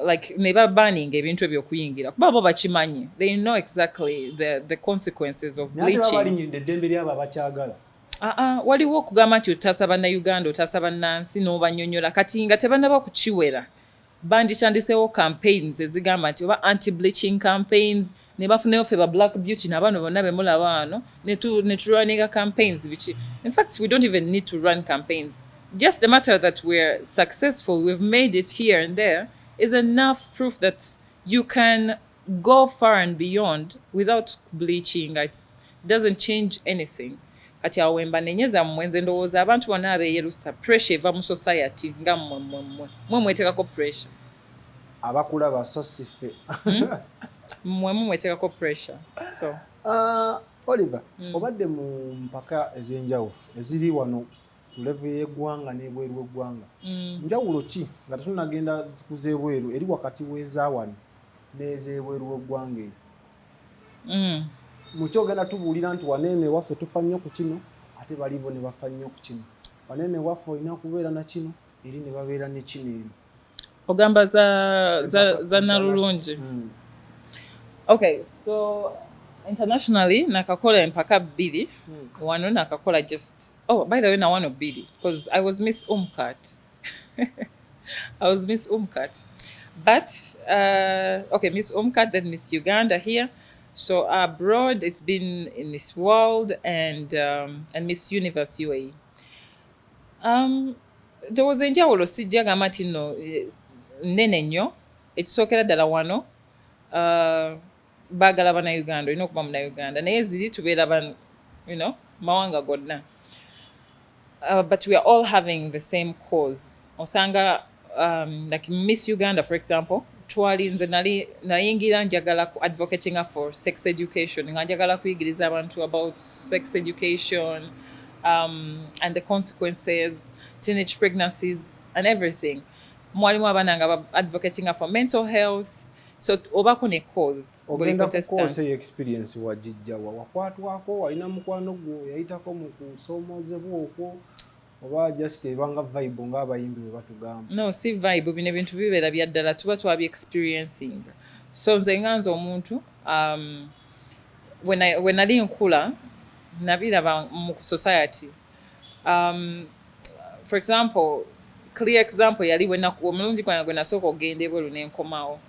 like neba banning ebintu ebyokuyingira kuba bo bakimanyi, they know exactly the consequences of bleaching. Balinyiride eddembe lyabo abakyagala. Waliwo okugamba nti otaasa bannayuganda otaasa bannansi n'obanyonyola kati nga tebannaba kukiwera bandityandiseewo campaigns ezigamba nti oba anti-bleaching campaigns ne bafuneyo ffe ba black beauty n'abaana bonna be mulaba wano ne turunninga campaigns biki. In fact, we don't even need to run campaigns. Just the matter that we're successful, we've made it here and there, is enough proof that you can go far and beyond without bleaching. It doesn't change anything. Kati awo wemba nenyeza mwenze ndowooza abantu bonna abeeyerusa pressure eva mu society nga mmwe mweteekako pressure. Abakulaba so siffe. Mmwe mweteekako pressure. So Oliver, obadde mu mpaka ez'enjawulo eziri wano ku level y'eggwanga n'ebweru w'eggwanga. Njawulo ki nga tetunnagenda kuzeebweru eri wakati w'eza wano n'ez'ebweru w'eggwanga eyo? Mukyogenda tubuulira nti waneene waffe tufa nnyo ku kino ate balibo ne bafa nnyo ku kino. Waneene waffe olina kubeera na kino eri ne babeera ne kino eno. Ogamba za Nalulungi. Okay, so internationally nakakola empaka bbiri. Wano nakakola just, oh, by the way, na wano bbiri because I was Miss Umkat. I was Miss Umkat. But okay, Miss Umkat, then Miss Uganda here. So abroad, it's been in Miss World and Miss Universe UAE. There was enjawulo sijja gamba nti nno nnene nnyo ekisookera ddala wano baagala bannayuganda olina okuba munnayuganda naye ziri tubeera mawanga gonna. But we are all having the same cause. Osanga like Miss Uganda, for example, twalinze nayingira njagala advocating for sex education nga njagala kuyigiriza abantu about sex education and the consequences, teenage pregnancies and everything. Mwalimu abananga advocating for mental health. So obako ne cause buli contestant. Ogenda ku experience wajijja wakwatwako walina mukwano gwo yayitako mu kusoomozebwa okwo oba just ebanga vibe ng'abayimbi bwe batugamba? No, si vibe, bino ebintu bibeera bya ddala tuba twabi experiencing. So nze nganza omuntu when nali nkula nabiraba mu society. For example, clear example yali omulundi gwange gwe nasooka okugenda ebweru n'enkomawo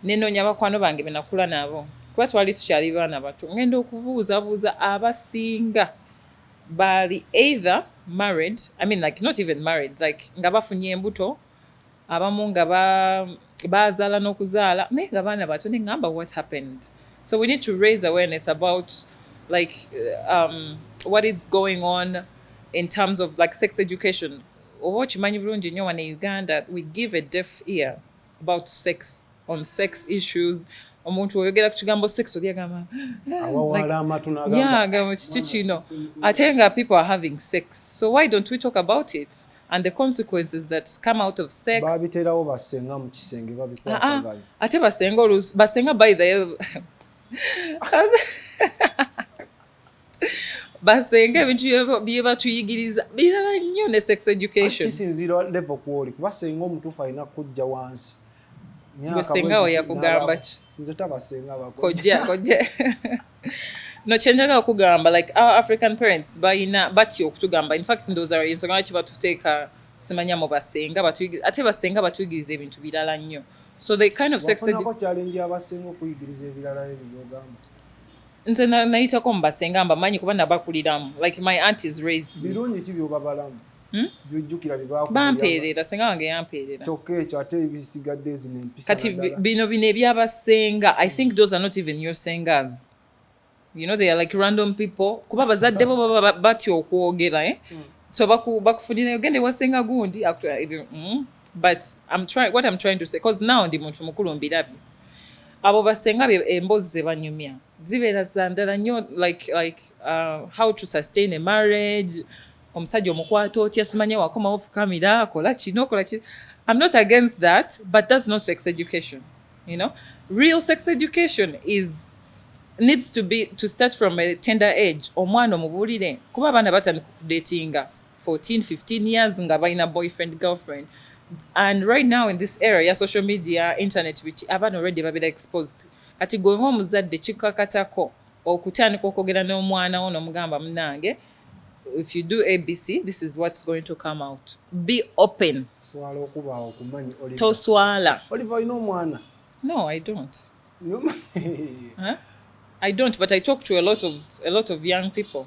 nenoonya bakwano bange be nakula nabo kuba twali tukyali baana bato ngenda okubuuzabuuza abasinga bali either married, I mean like not even married, like nga bafunye embuto abamu nga bazaala n'okuzaala naye nga baana bato ne ngamba what happened. So we need to raise awareness about like what is going on in terms of like sex education. Oba okimanyi bulungi nnyo wano Uganda we give a deaf ear about sex, on sex issues. Omuntu oyogera ku kigambo sex olyagamba awawala amatu n'agamba gamba kiki kino ate nga people are having sex. So why don't we talk about it and the consequences that come out of sex? Babiterawo basenga mu kisenge babikwasaganya ate basenga by the basenga ebintu bye batuyigiriza birala nnyo ne sex education. Kisinzira level kwoli kubasenga omutuufu alina kujja wansi. Gwe senga we yakugamba ki? Nze tabasenga bakojja no kyenjagala okugamba like our African parents balina batya okutugamba in fact ndowooza ensonga lwaki batuteeka simanya mu basenga ate basenga batuyigiriza ebintu birala nnyo so the kind of sex wafunako challenge abasinga okuyigiriza ebirala ebyogamba nze nayitako mu basenga mbamanyi kuba nabakuliramu like my aunt is raised birungi ki byobabalamu jujjukira bampeerera senga wange yampeerera kyokka ekyo ate ebisigadde zino empisa kati bino ebyabasenga I think those are not even your sengas you know they are like random people kuba bazadde bo baba batya okwogera so bakufunira ogende wasenga gundi but what I'm trying to say because now ndi muntu mukulu mbirabye abo basenga emboozi ze banyumya zibeera zandala nnyo like how to sustain a marriage omusajja omukwata otya simanya wakoma off camera kola kino I'm not against that but that's not sex education you know real sex education needs to start from a tender age omwana omubuulire kuba abaana batandika okudatinga 14-15 years nga balina boyfriend girlfriend and right now in this era ya social media internet which abaana already babira exposed kati gwe ng'omuzadde kikakatako okutandika okwogera n'omwana wo n'omugamba munange if you do ABC this is what's going to come out be open swala okubaawo kumanyi Oliver toswala Oliver olina omwana no I don't huh? I don't but I talk to a lot of young people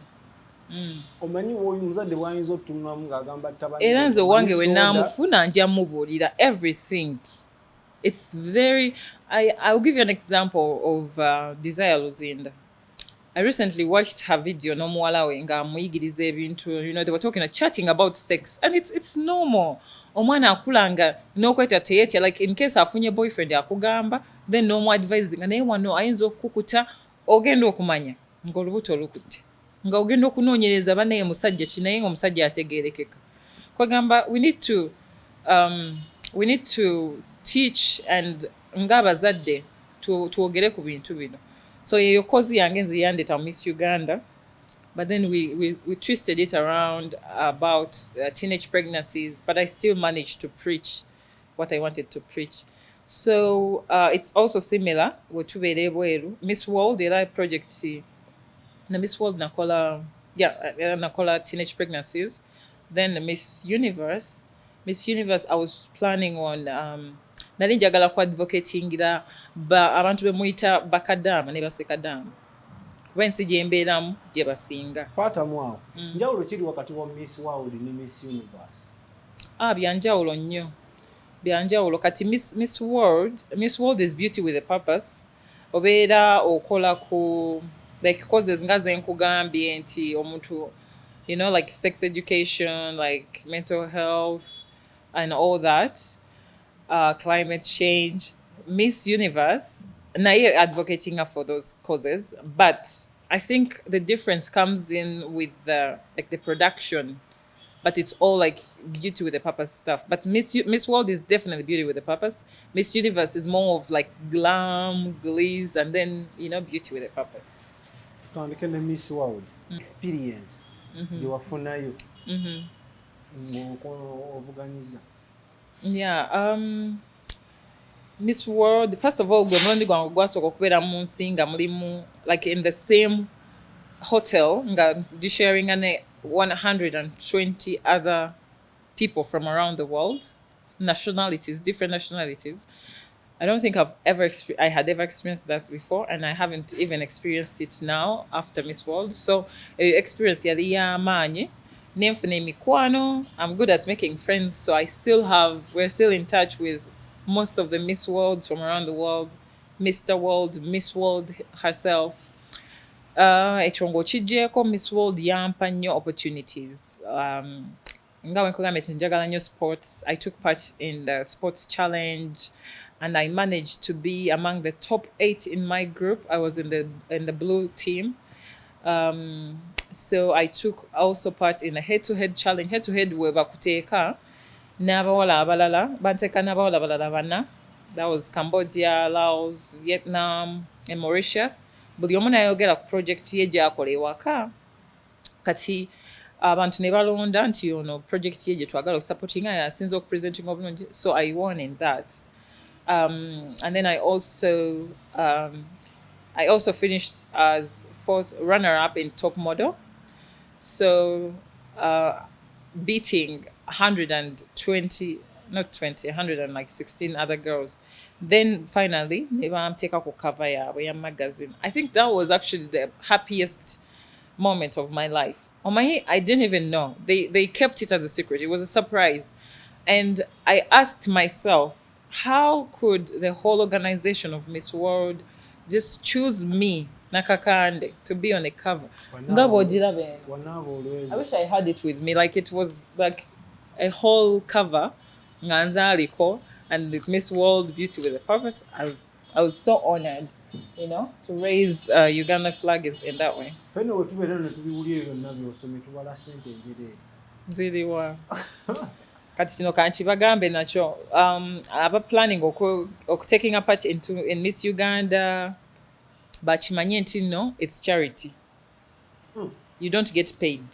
omanyi oyo muzadde bwayinza otutunamu ng'agamba tabani era nze owange we naamufuna nja mubuulira everything it's very I'll give you an example of Desire Luzinda. I recently watched her video n'omuwala we nga amuyigiriza ebintu you know they were chatting about sex and it's normal omwana akulanga n'okweta teyetya like in case afunye boyfriend akugamba then n'omuadvising naye wano ayinza okukukuta ogenda okumanya ng'olubuto olukutte nga ogenda okunoonyereza banaye musajja kinaye ng'omusajja ategeerekeka kwagamba we need to teach and ng'abazadde tuwogere ku bintu bino so yeyo kozi yange nze yandeta Miss Uganda but then we twisted it around about teenage pregnancies but I still managed to preach what I wanted to preach so it's also similar wetubeera ebweru Miss World era project na Miss World nakola teenage pregnancies then Miss Universe I was planning on nali njagala ku advocatingira abantu bemuyita bakadaama ne basekadaama kuba ensi gye mbeeramu gye basinga kwatamu awo njawulo kiri wakati wa Miss World ne Miss Universe byanjawulo nnyo byanjawulo kati Miss World is beauty with a purpose obeera okola ku like causes nga zenkugambye nti omuntu you know like sex education like mental health and all that climate change Miss Universe naye advocating for those causes but I think the difference comes in with the production but it's all like beauty with a purpose stuff but Miss World is definitely beauty with a purpose Miss Universe is more of like glam gliss and then you know beauty with a purpose tutandike ne Miss World experience gye wafunayo ovuganyiza Miss World first of all gwe mulundi gwange gwasooka okubeera mu nsi nga mulimu like in the same hotel nga sharing ne 120 other people from around the world different nationalities I don't think I had ever experienced that before and I haven't even experienced it now after Miss World so experience yali y'amaanyi nenfuna emikwano I'm good at making friends so we're still in touch with most of the Miss Worlds from around the world Mr. World Miss World herself ekyo kijjeeko Miss World yampa nnyo opportunities nga wenkugambye nti njagala nnyo sports I took part in the sports challenge and I managed to be among the top 8 in my group. I was in the blue team. So I took also part in a head-to-head challenge. Head-to-head we bakuteeka n'abawala abalala banteeka n'abawala abalala bana. That was Cambodia, Laos, Vietnam, and Mauritius. Buli omu n'ayogera ku project ye gy'akola ewaka. Kati abantu ne balonda nti ono project ye gye twagala okusupportinga yasinza okupresenting obulungi. So I won in that. And then I also I also finished as fourth runner-up in top model. So beating 120, not 20, 116 other girls. Then finally, I'm take a cover ya magazine. I think that was actually the happiest moment of my life. On my, I didn't even know. They kept it as a secret. It was a surprise. And I asked myself, how could the whole organization of Miss World just choose me, Nakakande, to be on the cover? Ngabo jirabe. I wish I had it with me. Like it was like a whole cover, nganza aliko, and the Miss World Beauty with a Purpose. I was so honored, to raise Uganda flag in that way. Feno wetubeera netubiwulira byonna byosomye tubala ssente enjereere. Ziriwa. Kati kino kankibagambe nakyo aba planning taking a part in Miss Uganda bakimanye nti no, it's charity. You don't get paid.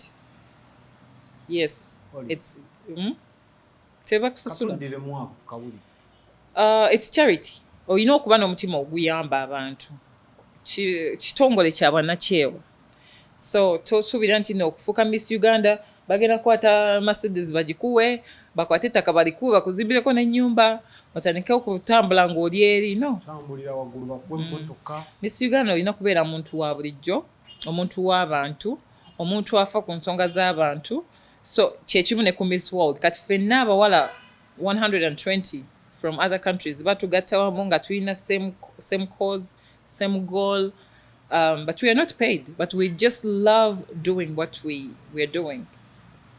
Yes. It's tebakusasula. Katuddiremu ako tukawuli. It's charity. Olina okuba n'omutima oguyamba abantu. Kitongole kya bannakyewa. So tosuubira nti okufuuka Miss Uganda bagenda kukwata Mercedes bagikuwe, bakwate ettaka balikuwe bakuzimbireko n'ennyumba, otandike okutambula ng'oli eri. No. Tambulira waggulu bakuwe emmotoka. Miss Uganda olina kubeera muntu wa bulijjo, omuntu w'abantu, omuntu afa ku nsonga z'abantu. So kyekimu ne ku Miss World. Kati ffenna abawala 120 from other countries batugatta wamu nga tulina same cause, same goal, but we are not paid, but we just love doing what we're doing.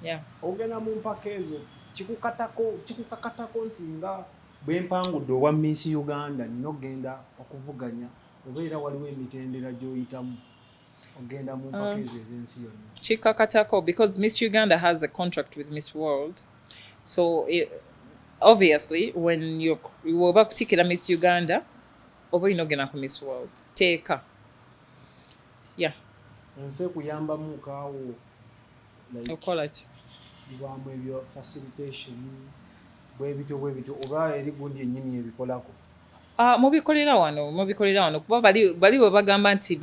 Yeah. Ogenda mu mpaka ezo kikukakatako nti nga bwe mpangudde owa Miss Uganda nina ogenda okuvuganya oba era waliwo emitendera gy'oyitamu ogenda mu mpaka ezo ez'ensi yonna. Chikakatako, because Miss Uganda has a contract with Miss World. So obviously, when you were about to take Miss Uganda, oba ino gena ku Miss World. Teka. Yeah. Ensi ekuyambamu nkaawo. Okola ki? Bibambu ebyo facilitation bwebityo oba eri gundi yennyini ebikolako. Mubikolera wano kuba bali bwe bagamba nti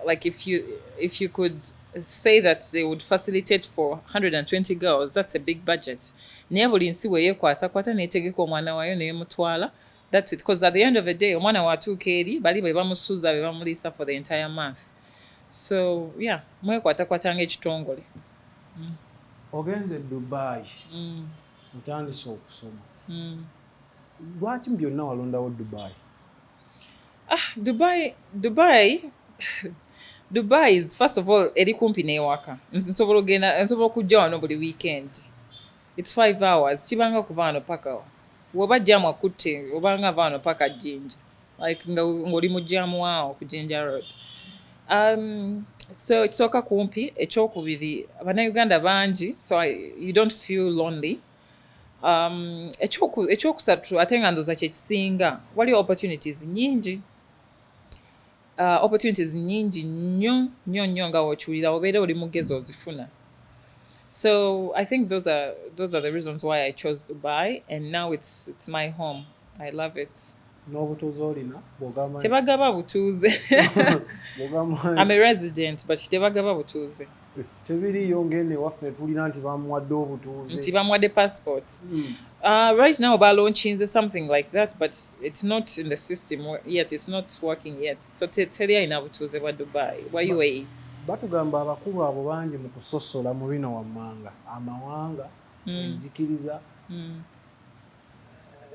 like if you could say that they would facilitate for 120 girls, that's a big budget. Naye buli nsi weyekwatakwata neetegeka omwana waayo neemutwala. That's it. Because at the end of the day, omwana watuuka eri bali bwe bamusuuza be bamuliisa for the entire month. So yeah, mwekwatakwata ng'ekitongole. Ogenze Dubai. Ntandise okusoma. Lwaki byonna walondawo Dubai? Dubai is, first of all, eri kumpi n'ewaka. Nsobola okujja wano buli weekend. It's 5 hours. Kibanga kuva wano paka. Woba jamu akutte, obanga ava wano paka Jinja. Like ng'oli mu jamu waawo ku Jinja Road. So ekisooka kumpi, ekyokubiri Bannayuganda bangi, so you don't feel lonely. Ekyokusatu ate nga ndooza kyekisinga, waliwo opportunities nyingi. Opportunities nyingi nnyo nga wokiwulira obeera oli mugezi ozifuna. So I think those are the reasons why I chose Dubai, and now it's my home. I love it. N'obutuuze olina bw'ogamba nti Tebagaba butuuze. I'm a resident, but tebagaba butuuze. Tebiriyo ng'eno ewaffe tulina nti bamuwadde obutuuze. Nti bamuwadde passports. Right now balaunchinze something like that, but it's not in the system yet. It's not working yet. So teri alina butuuze bwa Dubai, bwa UAE. Batugamba abakulu abo bangi mu kusosola mu bino wammanga amawanga enzikiriza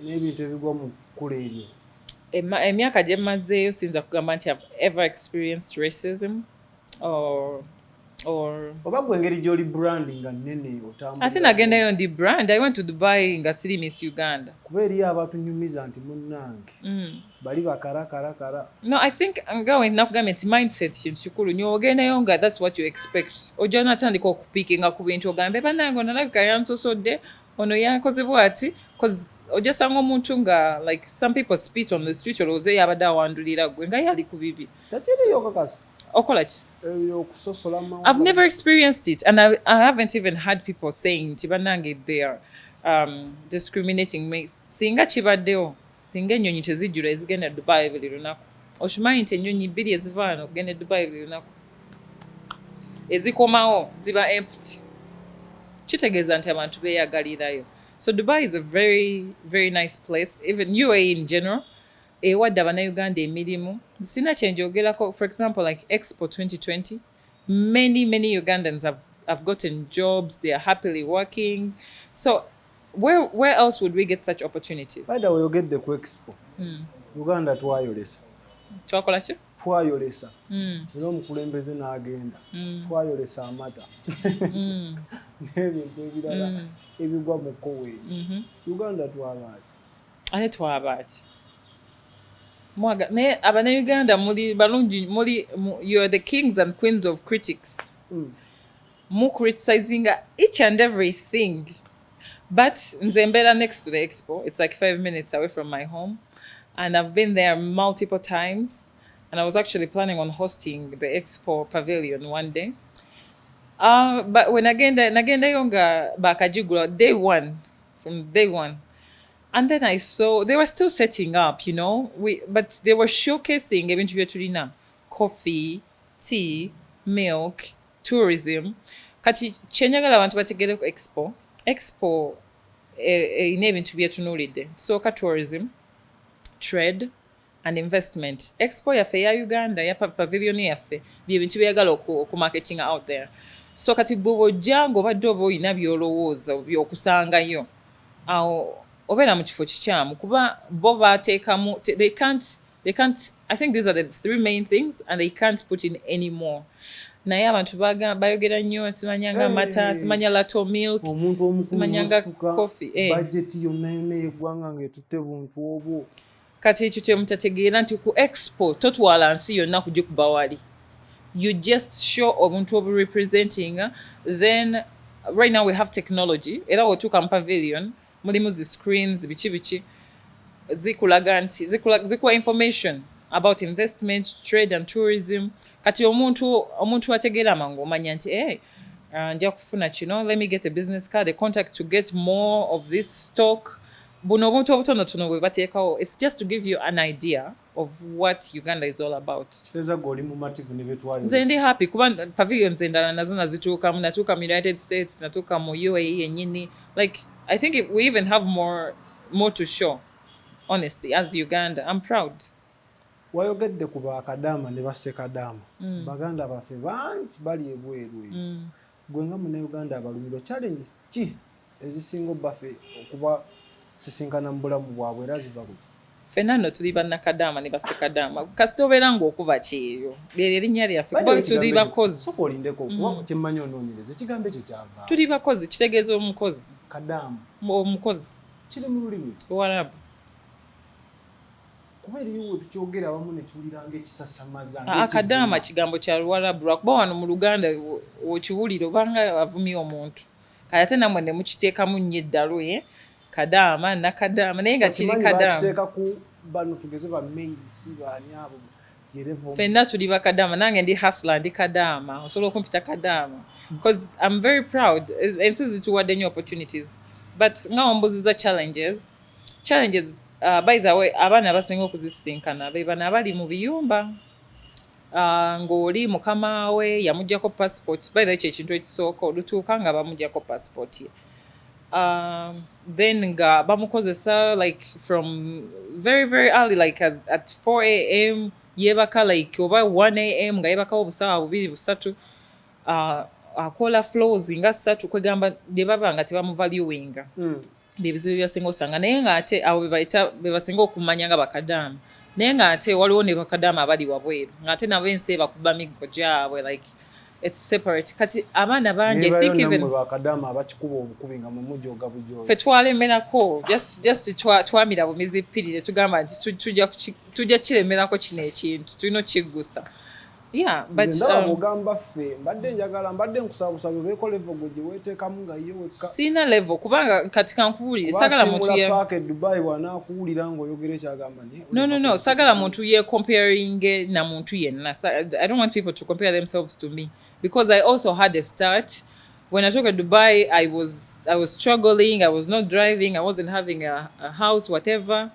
n'ebintu ebigwa mu kkula eryo. Emyaka gye mmazeeyo siyinza kugamba nti I've ever experienced racism or oba gwe engeri gy'oli brand nga nnene otambula. Ate nagendayo ndi brand. I went to Dubai nga siri Miss Uganda. Kuba eriyo abatunyumiza nti munnange bali bakarakara. No, I think ngawe nakugambye nti mindset kintu kikulu nnyo. Ogendayo nga that's what you expect. Ojja n'atandika okupiikinga ku bintu ogambe bannange ono alabika yansosodde, ono yankoze bw'ati, because ojja sanga omuntu nga like some people spit on the street olowooza yabadde awandulira gwe nga yali ku bibi. Takiriyo kakasi. Okola ki? Okusosola mu I've never experienced it, and I haven't even had people saying nti bannange they are discriminating me. Singa kibaddewo, singa ennyonyi tezijjula ezigenda Dubai buli lunaku. oshimanyi nti ennyonyi bbiri eziva wano okugenda e Dubai buli lunaku ezikomawo ziba empty kitegeeza nti abantu beeyagalirayo. So Dubai is a very, very nice place. Even UAE in general, ewadde Abannayuganda emirimu. Sina kye njogerako, for example, like Expo 2020, many Ugandans have gotten jobs, they are happily working. So where else would we get such opportunities? By the way, oyogedde ku Expo. Uganda twayolesa. Twakola ki? Twayolesa. Era omukulembeze n'agenda. Twayolesa amata. N'ebintu ebirala ebigwa mu kkowe. Uganda twabaaki. Ate twabaaki. Naye Abannayuganda muli balungi, you are the kings and queens of critics. Mu criticizing each and everything. But nze mbeera next to the Expo. It's like 5 minutes away from my home. And I've been there multiple times. And I was actually planning on hosting the Expo Pavilion one day. But when nagenda yonga bakajigula from day one. And then I saw they were still setting up, but they were showcasing ebintu byetulina: coffee, tea, milk, tourism. Kati kyenjagala abantu bategere ku Expo ine ebintu byetunuulidde. Soka tourism, trade and investment. Expo yaffe ya Uganda, ya pavilion yaffe, byebintu byagala okumarketing out there. So kati gwe jango badde oba olina byolowooza by'okusangayo awo obeera mu kifo kikyamu kuba bo baateekamu they can't I think these are the three main things and they can't put in any more. Naye abantu bayogera nnyo simanyanga amata, simanya lato milk, simanyanga coffee. Budget yonna y'eggwanga ng'etutte buntu obwo. Kati ekyo kyemutategeera nti ku Expo totwala nsi yonna kugikuba wali. You just show obuntu obu representing. Then right now we have technology. Era wotuuka mu pavilion mulimu zi screens biki zikulaga nti zikuwa information about investment, trade and tourism. Kati omuntu ategeera amangu omanya nti nja kufuna kino, let me get a business card, a contact to get more of this stock. Buno obuntu obutonotono bwe bateekawo, it's just to give you an idea of what Uganda is all about. Nze ndi happy kuba pavilions endala nazo nazituukamu, natuuka mu United States, natuuka mu UAE yennyini. Like I think we even have more to show, honestly, as Uganda. I'm proud. Wayogedde ku bakadaama ne bassekadaama. Baganda baffe bangi bali ebweru. Gwe nga Munnayuganda abalumiro challenges ki ezisinga baffe okuba sisinkana mu bulamu bwabwe era ziva ku ki? Ffenna nno tuli bannakadaama ne bassekadaama. Kasita obeera ng'okuba kyeyo. Lye linnya lyaffe kuba tuli bakozi. Sooka olindeko kuba kyemmanyi onoonyereza ekigambo ekyo kyava. Tuli bakozi kitegeeza omukozi. Kadaama. Omukozi. Kiri mu lulimi Luwarabu. Kuba eriyo tukyogera awamu ne tuwulira ng'ekisasamaza. Akadaama kigambo kya Luwarabu lwakuba wano mu Luganda okiwulira obanga avumye omuntu. Kale ate nammwe ne mukiteekamu nnyo eddalu Kadaama, nakadaama, naye nga kiri kadaama. Bakiteeka ku bano tugeze ba maids baani abo yerevo. Ffenna tuli bakadaama, nange ndi hustler ndi kadaama, osobola okumpita kadaama. Because I'm very proud. Ensi zituwadde nnyo opportunities. But nga ombuziza challenges, by the way, abaana abasinga okuzisinkana be bano abali mu biyumba. Ng'oli mukama we yamuggyako passport. By the way, kyekintu ekisooka olutuuka nga bamuggyako passport ye. Then nga bamukozesa like from very very early, like at 4 a.m. yebaka like oba 1 a.m. nga yebakawo obusaawa 2-3 akola flows nga 3 kwegamba bye baba nga tebamuvaluinga byebizibu byasinga osanga naye nga ate abo bebasinga okumanya nga bakadaama naye nga ate waliwo ne bakadaama abali wabweru nga ate nabo ensi bakuba migo gyabwe like it's separate. Kati abaana bangi I think even bakadaama abakikuba obukubi nga mu mujoga bujoga fe twalemerako just twamira bumizi ppiri ne tugamba nti tujja kiremerako kino ekintu tulina okiggusa. Yeah, but ogamba ffe mbadde nkusaba beeko level gye weeteekamu nga ye wekka sina level kubanga kati kankuwulire sagala muntu ye paake Dubai wanaakuwulira ng'oyogera ekyagamba no sagala muntu ye comparing na muntu yenna. I don't want people to compare themselves to me because I also had a start. When I took to Dubai, I was struggling. I was not driving. I wasn't having a house, whatever.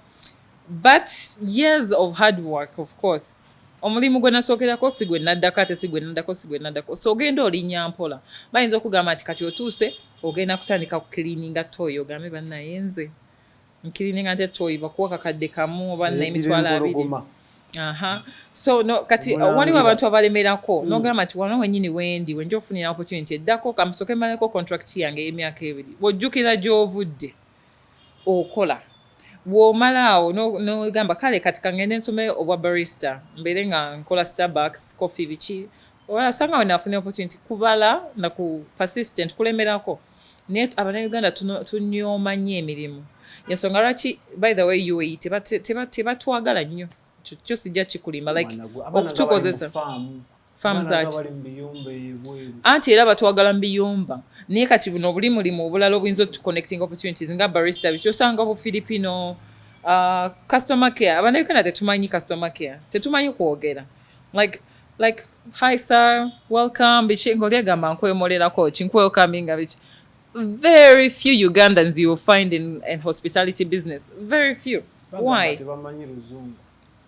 but years of hard work, of course. Omulimu gwe nasookerako si gwe naddako ate si gwe naddako so ogenda olinnya mpola bayinza okugamba nti kati otuuse ogenda kutandika kukiliininga toyi ogambe bannaye nze nkiliininga nte toyi bakuwa kakadde kamu oba n'emitwalo 2 so no kati waliwo abantu abalemerako n'ogamba nti wano wennyini wendi wenja ofunira opportunity eddako kamusooke maleko contract yange y'emyaka 2 bw'ojjukira gy'ovudde okola bw'omala awo n'ogamba kale kati kangende nsome obwa barista mbeere nga nkola Starbucks coffee biki osanga we nafuna opportunity kubala na ku persistent kulemerako naye Abannayuganda tunyooma nnyo emirimu yensonga lwaki by the way UAE tebatwagala nnyo kyo sijja kikulimba like okutukozesa faamu zaki anti era batwagala mu biyumba naye kati buno obuli mulimu obulala obuyinza otuconnecting opportunities nga barista bikyosanga obu Filipino customer care Abannayuganda tetumanyi customer care tetumanyi kwogera like hi sir welcome biki ng'olyagamba nkwemolerako kinkweokaminga biki very few Ugandans you'll find in hospitality business very few why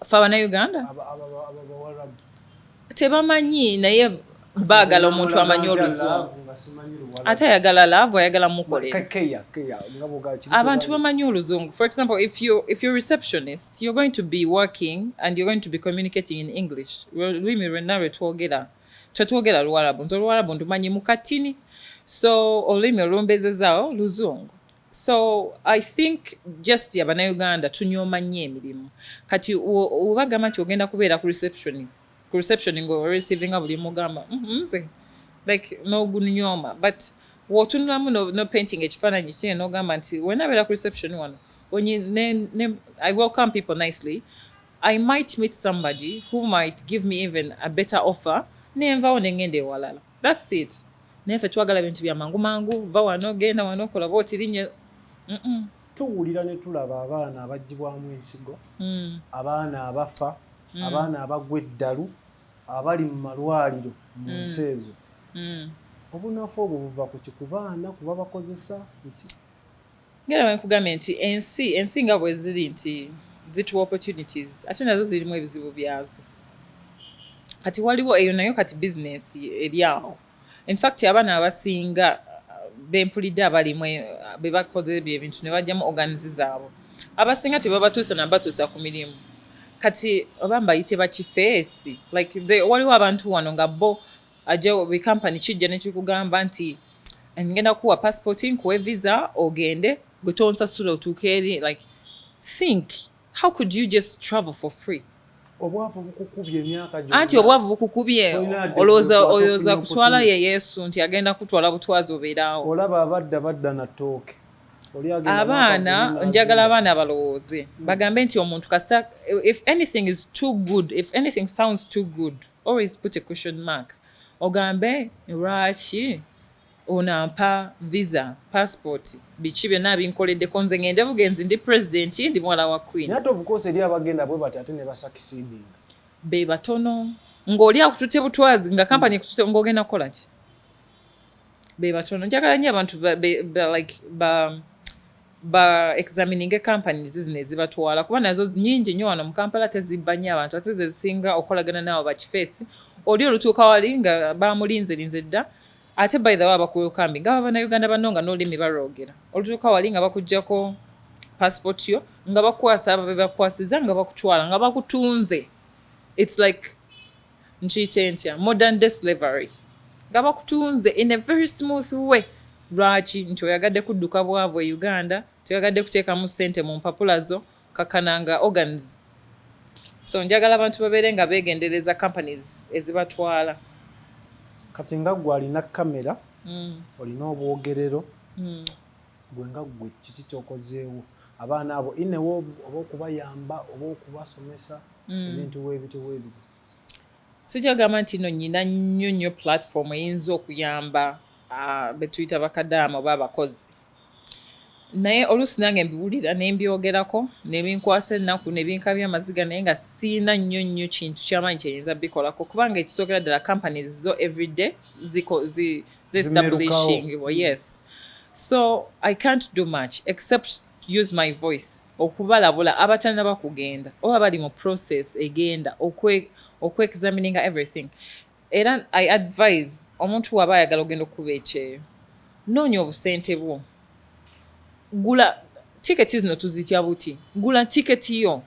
fa Abannayuganda tebamanyi naye baagala omuntu amanyi oluzungu ate ayagala laavu ayagala mukolera abantu bamanyi oluzungu for example if you're a receptionist you're going to be working and you're going to be communicating in English lulimi lwenna twetwogera Luwarabu nze Oluwarabu ndumanyi mukatini so olulimi olumbezezaawo luzungu so I think just Abannayuganda tunyooma nnyo emirimu kati obagamba nti ogenda kubeera ku reception ngo receiving buli mugamba nze like n'ogunyooma but w'otunulamu no painting ekifaananyi kine n'ogamba nti wenabeera ku reception wano I welcome people nicely I might meet somebody who might give me even a better offer nenvawo nengenda ewalala that's it naye ffe twagala bintu bya mangu va wano genda wano kola bootirinye tuwulira ne tulaba abaana abaggyibwamu ensigo abaana abafa abaana abagwa eddalu abali mu malwaliro mu nsi ezo obunafu obwo buva ku kikubaana kuba bakozesa ki ngera wenkugambye nti ensi nga bwe ziri nti zituwa opportunities ate nazo zirimu ebizibu byazo kati waliwo eyo nayo kati business eri awo in fact abaana abasinga bempulidde abalimu be bakoze ebintu ne bajjamu organize zaabo abasinga tebabatuusa nabatuusa ku mirimu kati oba mbayite bakifeesi like waliwo abantu wano nga bo ajja bikampani kijja ne kikugamba nti ngenda kuwa passport nkuwe visa ogende gwe tonsasula otuuke eri like think how could you just travel for free obwavu bukukubye emyaka gyonna anti obwavu bukukubye olowooza kutwala ye Yesu nti agenda kutwala butwazi obeeraawo olaba abadda na ttooke abaana njagala abaana balowooze bagambe nti omuntu kasita if anything is too good if anything sounds too good always put a question mark ogambe lwaki onampa visa passport biki byonna binkoleddeko nze ngende bugenzi ndi president ndi mwala wa queen naye ate obukoose eri abagenda bwe bati ate ne basakisidinga be batono ng'oli akutute butwazi nga kampani ekutute ng'ogenda kukola ki be batono njagala nnyo abantu ba examining companies zino ezibatwala kuba nazo nnyingi nnyo wano mu Kampala tezibba nnyo abantu ate ze zisinga okolagana nabo bakifeesi oli olutuuka wali nga bamulinzerinze dda ate by the way abakuwe okambi nga Abannayuganda banno nga n'olulimi balwogera olutuuka wali nga bakuggyako passport yo nga bakwasa abo be bakwasiza nga bakutwala nga bakutunze it's like nkiyite ntya modern day slavery nga bakutunze in a very smooth way lwaki nti oyagadde kudduka bwavu e Uganda toyagadde kuteekamu ssente mu mpapula zo kakananga organs so njagala abantu babeere nga beegendereza companies ezibatwala kati nga gwe alina kamera olina obwogerero gwe nga gwe kiki kyokozeewo abaana abo inewo oba okubayamba oba okubasomesa ebintu weebito sijja gamba nti no nyina nnyo platform eyinza okuyamba betuyita bakadaama oba abakozi naye oluusi nange mbiwulira ne mbyogerako ne binkwasa ennaku ne binkabya amaziga naye nga siina nnyo kintu kyamaanyi kyeyinza bikolako kubanga ekisookera ddala companies zo everyday establishing yes so I can't do much except use my voice okubalabula abatannaba kugenda oba bali mu process egenda okwe-examininga everything. Era I advise omuntu waba ayagala ogenda okuba ekyeyo, noonya obusente bwo, gula tiketi zino tuzitya buti, gula tiketi yo,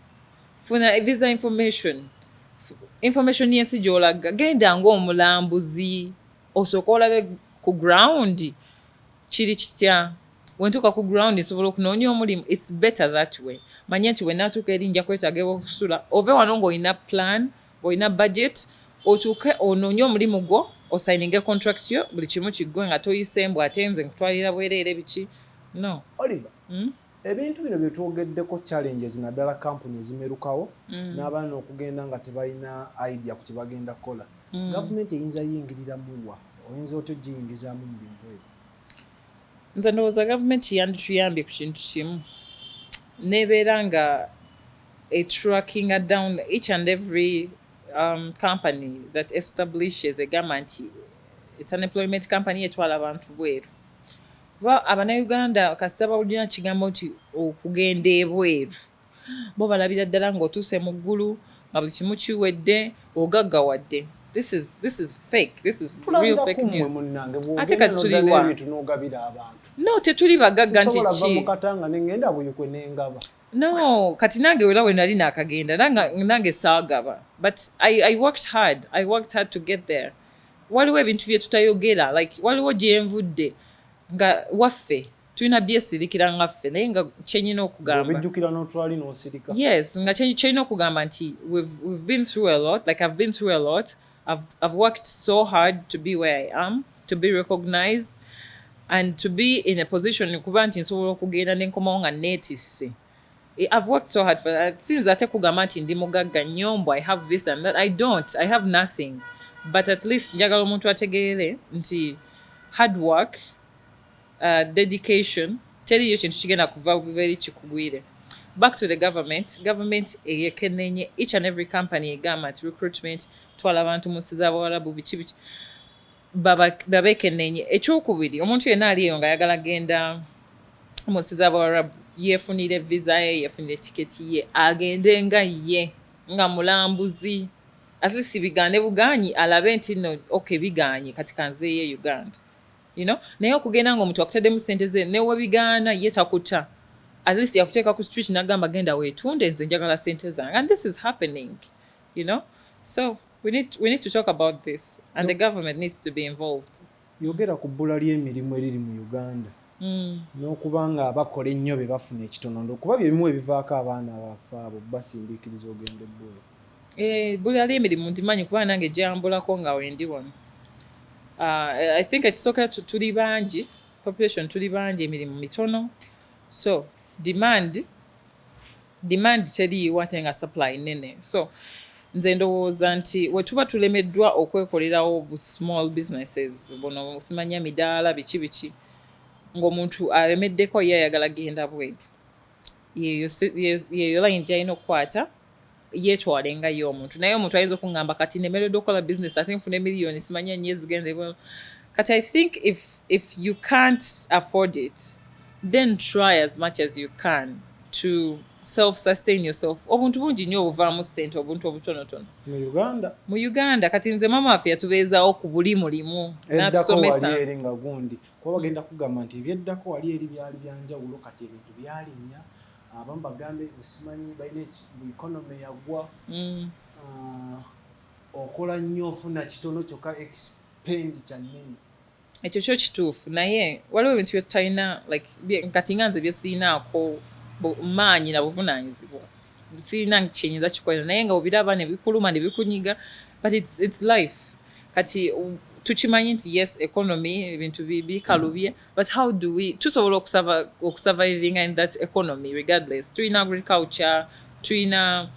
funa visa information y'ensi gy'olaga, genda ng'omulambuzi osooka olabe ku ground kiri kitya. Wentuuka ku ground nsobola okunoonya omulimu. It's better that way. Manya nti wennaatuuka eri nja kwetaaga okusula, ove wano ng'olina plan, ng'olina budget, otuuke onoonye omulimu gwo, osayininge contract yo, buli kimu kiggwe nga toyisembwa ate nze nkutwalira bwereere biki. No. Oliver, ebintu bino bye twogeddeko challenges naddala kampuni ezimerukawo n'abaana okugenda nga tebalina idea ku kye bagenda kukola. Gavumenti eyinza yingiriramu wa? Oyinza otyo giyingizaamu mu bintu ebyo? Nze ndowooza gavumenti yandituyambye ku kintu kimu, nebeera nga tracking down each and every company that establishes egamba nti it's an employment company etwala abantu bweru. Abannayuganda kasita bawulira kigambo nti okugenda ebweru, bo balabira ddala ng'otuuse mu ggulu nga buli kimu kiwedde, ogaggawadde. This is fake. This is real fake news. Ate kati tuliwa. No, tetuli bagagga nti ki. No, kati nange wera we nali nakagenda nange saagaba. But I worked hard. I worked hard to get there. Waliwo ebintu bye tutayogera, like waliwo gye nvudde nga waffe tulina byesirikira ngaffe naye nga kyenyina okugamba. Obijjukira n'otwali n'osirika. Yes, nga kyenyina okugamba nti we've been through a lot. Like I've been through a lot. I've worked so hard to be where I am, to be recognized, and to be in a position kuba nti nsobola okugenda n'enkomawo nga neetisse. I've worked so hard for that. Since ate kugamba nti ndi mugagga nyombo, I have this and that. I don't. I have nothing. But at least njagala omuntu ategeere nti hard work, dedication, teriyo kintu kigenda kuva eri kikugwire. Back to the government. Government eyekenenye each and every company egamba nti recruitment twala abantu mu nsi z'Abawarabu biki biki babekenenye. Ekyokubiri, omuntu yenna ali eyo nga ayagala genda mu nsi z'Abawarabu yeefunire visa ye, yeefunire tiketi ye, agende nga ye nga mulambuzi. At least bigane buganyi alabe nti no, okay biganye kati kanze ye Uganda. You know? Naye okugenda ng'omuntu akutaddemu ssente ze ne webigaana ye takuta. At least yakuteeka ku street n'agamba genda weetunde nze njagala ssente zange. And this is happening, you know? So we need to talk about this, and the government needs to be involved. Yogera ku bbula ly'emirimu eriri mu Uganda. N'okuba nga abakola ennyo be bafuna ekitono, kuba bye bimu ebivaako abaana baffe abo basindiikiriza ogenda ebbula. Bbula ly'emirimu ndimanyi kuba nange gyambulako nga wendi wano. I think ekisookera tuli bangi, population tuli bangi, emirimu mitono. So demand teriiwo ate nga supply nene. So nze ndowooza nti we tuba tulemeddwa okwekolerawo small businesses, bono simanya midaala biki biki, ng'omuntu alemeddeko ye ayagala genda bweru, yeyo line gy'alina okukwata yeetwale nga ye omuntu. Naye omuntu ayinza okungamba kati nemereddwa okukola business ate nfune miliyoni simanya nnyo ezigenda ebweru. Kati I think if you can't afford it, then try as much as you can to self-sustain yourself. Obuntu bungi nnyo obuvaamu ssente, obuntu obutonotono. Mu Uganda kati nze mama waffe yatubeezaawo ku buli mulimu n'atusomesa. Eddako wali eri nga gundi kuba bagenda kugamba nti ebyeddako wali eri byali byanjawulo, kati ebintu byalinnya. Abamu bagambe osimanyi balina economy yagwa, okola nnyo ofuna kitono kyokka expenditure nnene. Ekyo kyo kituufu, naye waliwo ebintu bye tutalina, like kati nga nze bye siinaako maanyi na buvunaanyizibwa, siina kyenyinza kikolera, naye nga obiraba ne bikuluma ne bikunyiga, but it's life. Kati tukimanyi nti yes, economy ebintu bikalubye, but how do we tusobola okusurviving in that economy regardless? Tulina agriculture, tulina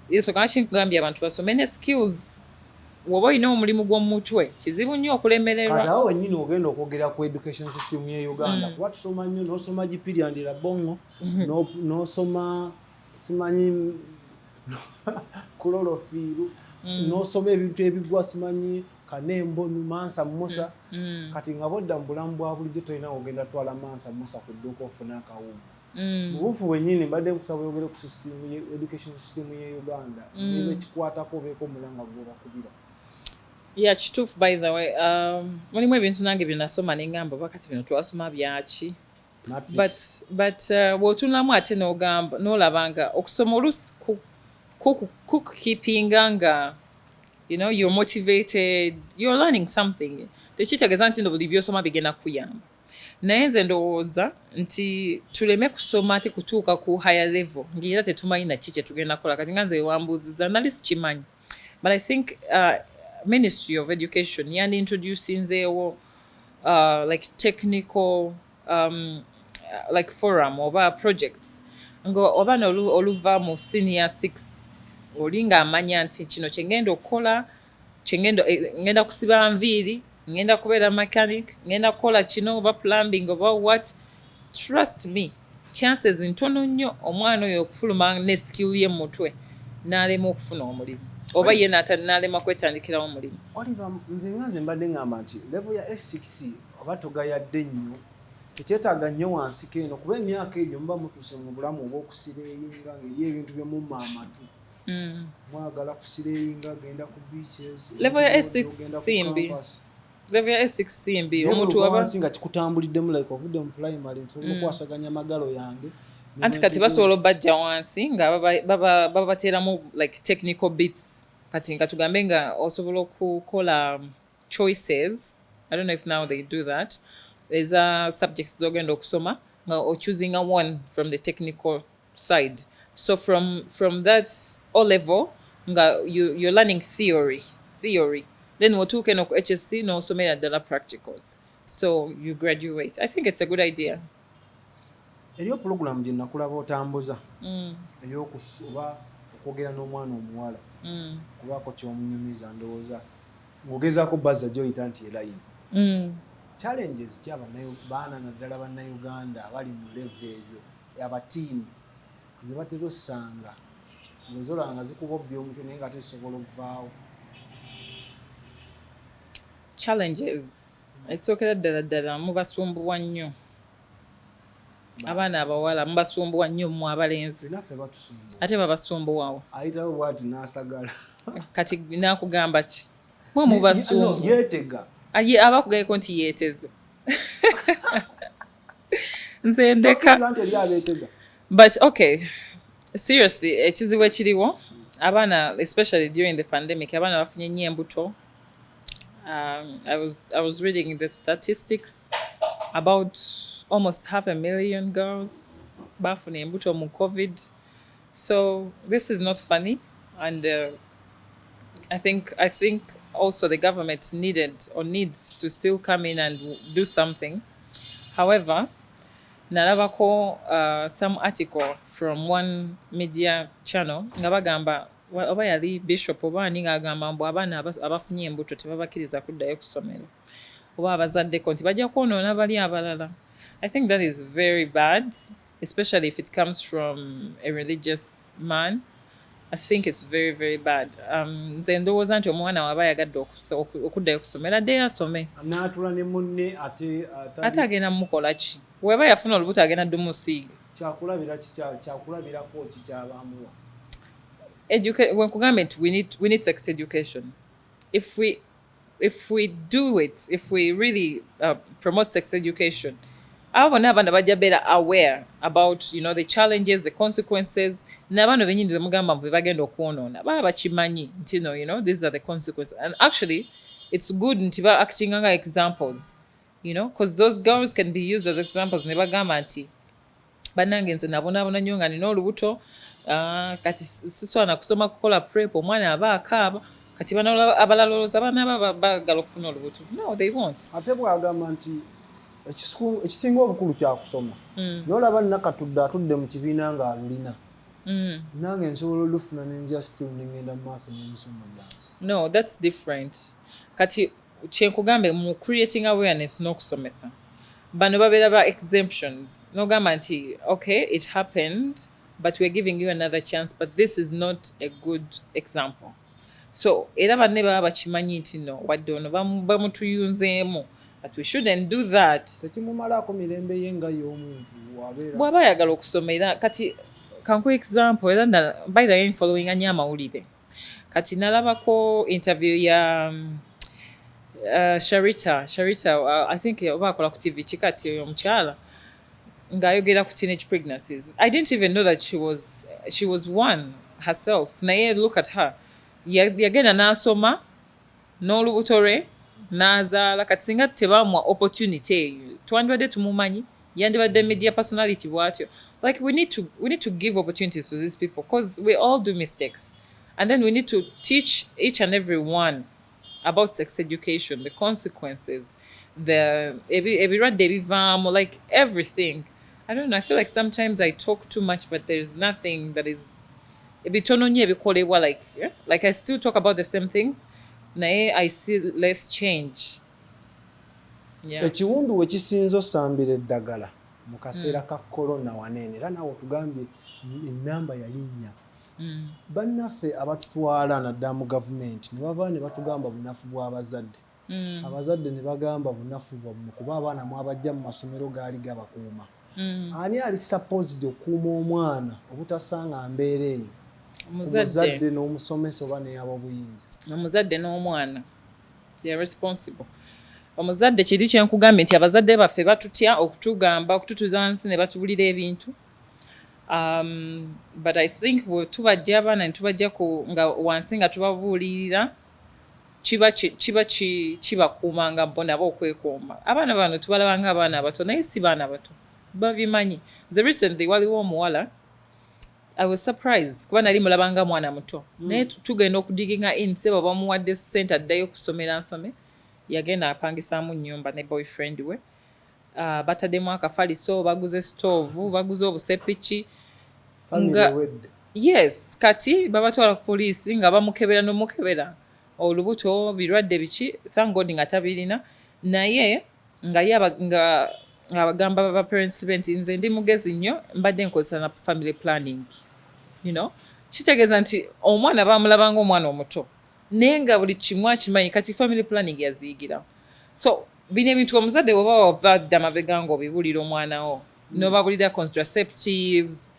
yeso kana kingambye abantu basome ne skills. Woba olina omulimu gw'omu mutwe kizibu nnyo okulemererwa. Kati awo wennyini ogenda okwogera ku education system ye Uganda, kuba tusoma nnyo, n'osoma gipiriandira bongo, n'osoma simanyi kulolofiiru, n'osoma ebintu ebigwa simanyi kanembo mansa musa. Kati nga bodda mu bulamu bwa bulijjo tolina ogenda twala mansa musa ku dduuka ofuna akawunga. mu buufu bwennyini mbadde nkusaba oyogere ku education system ye Uganda niba kikwatako obeeko omulanga gw'obakubira. Yeah, kituufu by the way. Mulimu ebintu nange bye nasoma ne ngamba oba kati bino twasoma byaki. But bw'otunulamu ate n'ogamba n'olaba nga okusoma oluusi kukukeepinga nga you're motivated, you're learning something. Tekitegeeza nti buli by'osoma bigenda kukuyamba. Naye nze ndowooza nti tuleme kusoma ate kutuuka ku higher level ng'era tetumanyi na ki kye tugenda kukola. Kati nga nze wambuuziza nali sikimanyi. But I think Ministry of Education introducinzeewo like technical like forum oba projects oba oluva mu senior 6 oli ng'amanya nti kino kye ngenda okukola ngenda kusiba nviiri ngenda kubeera mechanic ngenda kukola kino oba plumbing oba what. Trust me, chances ntono nnyo omwana oyo okufuluma ne skill ye mu mutwe n'alema okufuna omulimu oba ye n'alema kwetandikirawo omulimu. Oliver, nze mbadde ngamba nti level ya S6 oba togayadde nnyo tekyetaaga nnyo wansi keno kuba emyaka egyo muba mutuuse mu bulamu obw'okusireyinga ng'eri ebintu bye mumma amatu. Mwagala kusireyinga genda ku beaches. Level ya S6 simbi. Level ya S6 simbi. Omuntu wansi nga kikutambuliddemu like ovudde mu primary nsobola okwasaganya amagalo yange. Anti kati basobola bajja wansi nga baba bateeramu like technical bits. Kati nga tugambe nga osobola okukola choices. I don't know if now they do that. There's subjects zogenda okusoma nga choosing one from the technical side. So from that O level nga you're learning theory. Then wotuuke no ku HSC no somera ddala practicals. So you graduate. I think it's a good idea. Eriyo program gye nakulaba otambuza ey'okuba okwogera n'omwana omuwala kubaako ky'omunyumiza ndowooza ng'ogezaako buzza gy'oyita nti elayini. Challenges baana naddala bannayuganda abali mu level eyo abatiini ze batera ossanga ng'ozolaba nga zikuba obbya omutwe naye nga tezisobola okuvaawo. Challenges ekisookera ddala mubasumbuwa nnyo. Abaana abawala mubasumbuwa nnyo mu abalenzi ate babasumbuwawo. Ayitawo bw'ati n'asagala. Kati naakugamba ki? Mwe mubasumbu. Yeetega. Abakugayeko nti yeeteze. Nze ndeka. But okay, seriously, ekizibu ekiriwo abaana especially during the pandemic abaana bafunye nnyo embuto. I was reading the statistics about almost 500,000 girls bafuna embuto mu COVID. So this is not funny, and I think also the government needs to still come in and do something. However, nalabako some article from one media channel nga bagamba oba yali bishop oba ani ng'agamba mbu abaana abafunye embuto tebabakkiriza kuddayo ku ssomero oba abazaddeko nti bajja kwonoona bali abalala. I think that is very bad, especially if it comes from a religious man. I think it's very, very bad. Nze ndowooza nti omwana waba yagadde okuddayo ku ssomero addeyo asome. N'atula ne munne ate agenda mukola ki? Weba yafuna olubuto agenda ddu musiiga. Kyakulabirako kikyabamuwa. When kugamba we need sex education. If we do it, if we really promote sex education, abana bajja beera aware about the challenges, the consequences. N'abaana benyini bemugamba mbu bagenda okwonoona baba bakimanyi nti these are the consequences. And actually it's good nti ba acting nga examples, because those girls can be used as examples. Ne bagamba nti bannange nze nabonaabona nnyo nga nina olubuto kati siswana kusoma kukola prep omwana aba akaaba kati bana abalala olowooza abaana bagala okufuna olubuto. No, they won't. Ate bwagamba nti ekisinga obukulu kyakusoma n'olaba nakatudde atudde mu kibiina ng'alulina nange nsobola olufuna nenja still nengenda mu maaso n'emisomo gyange. No, that's different. Kati kyenkugambe mu creating awareness n'okusomesa bano babeera ba exemptions n'ogamba nti okay, it happened but we're giving you another chance, but this is not a good example. So era banne baba bakimanyi nti no wadde ono bamutuyunzeemu but we shouldn't do that. Tekimumalaako mirembe ye nga y'omuntu wabeera. Bw'aba ayagala okusoma era kati kanku example era by the way following anya amawulire kati nalabako interview ya Sharita I think oba akola ku TV kikati oyo omukyala ng'ayogera ku teenage pregnancies. I didn't even know that she was one herself. Naye look at her. Yagenda n'asoma n'olubuto lwe n'azaala kati singa tebamuwa opportunity eyo twandibadde tumumanyi yandibadde media personality bw'atyo. Like we need to give opportunities to these people because we all do mistakes, and then we need to teach each and every one about sex education, the consequences, the ebirwadde ebivaamu, like everything. I don't know, I feel like sometimes I talk too much but there's nothing that is ebitono nnyo ebikolebwa, like I still talk about the same things naye I see less change. Ekiwundu we kisinza osambira eddagala mu kaseera ka korona waneene era naawe otugambye ennamba yali nnya. Bannaffe abatutwala naddala mu gavumenti ne bava ne batugamba bunafu bw'abazadde. Abazadde ne bagamba bunafu bwammwe kuba abaana mwabajja mu masomero gaali gabakuuma. Ani ali supposed okuuma omwana obutasanga mbeera eyo? Omuzadde n'omusomesa oba n'eyab'obuyinza. Omuzadde n'omwana, they are responsible. Omuzadde kiri kyenkugambye nti abazadde baffe batutya okutugamba okututuza wansi ne batubulira ebintu. But I think bwe tubajja abaana ne tubajja nga wansi nga tubabuulirira kibakuuma nga bo nabo okwekuuma. Abaana bano tubalaba nga abaana abato naye si baana bato babimanyi. Nze recently waliwo omuwala I was surprised kuba nali mulaba nga mwana muto naye tugenda okudiginga in sebo bamuwadde ssente addayo okusomera nsome. Yagenda apangisaamu nnyumba ne boyfriend we. Bataddemu akafaliso, baguze stove, baguze obusepiki. Yes, kati babatwala ku poliisi nga bamukebera n'omukebera olubuto birwadde biki, thank God nga tabirina naye nga abagamba ba parents be nti nze ndi mugezi nnyo mbadde nkozesa na family planning. Kitegeeza nti omwana bamulaba ng'omwana omuto naye nga buli kimu akimanyi kati family planning yaziyigira. So bino ebintu omuzadde bw'oba wava dda mabega ng'obibulira omwana wo n'obabulira contraceptives,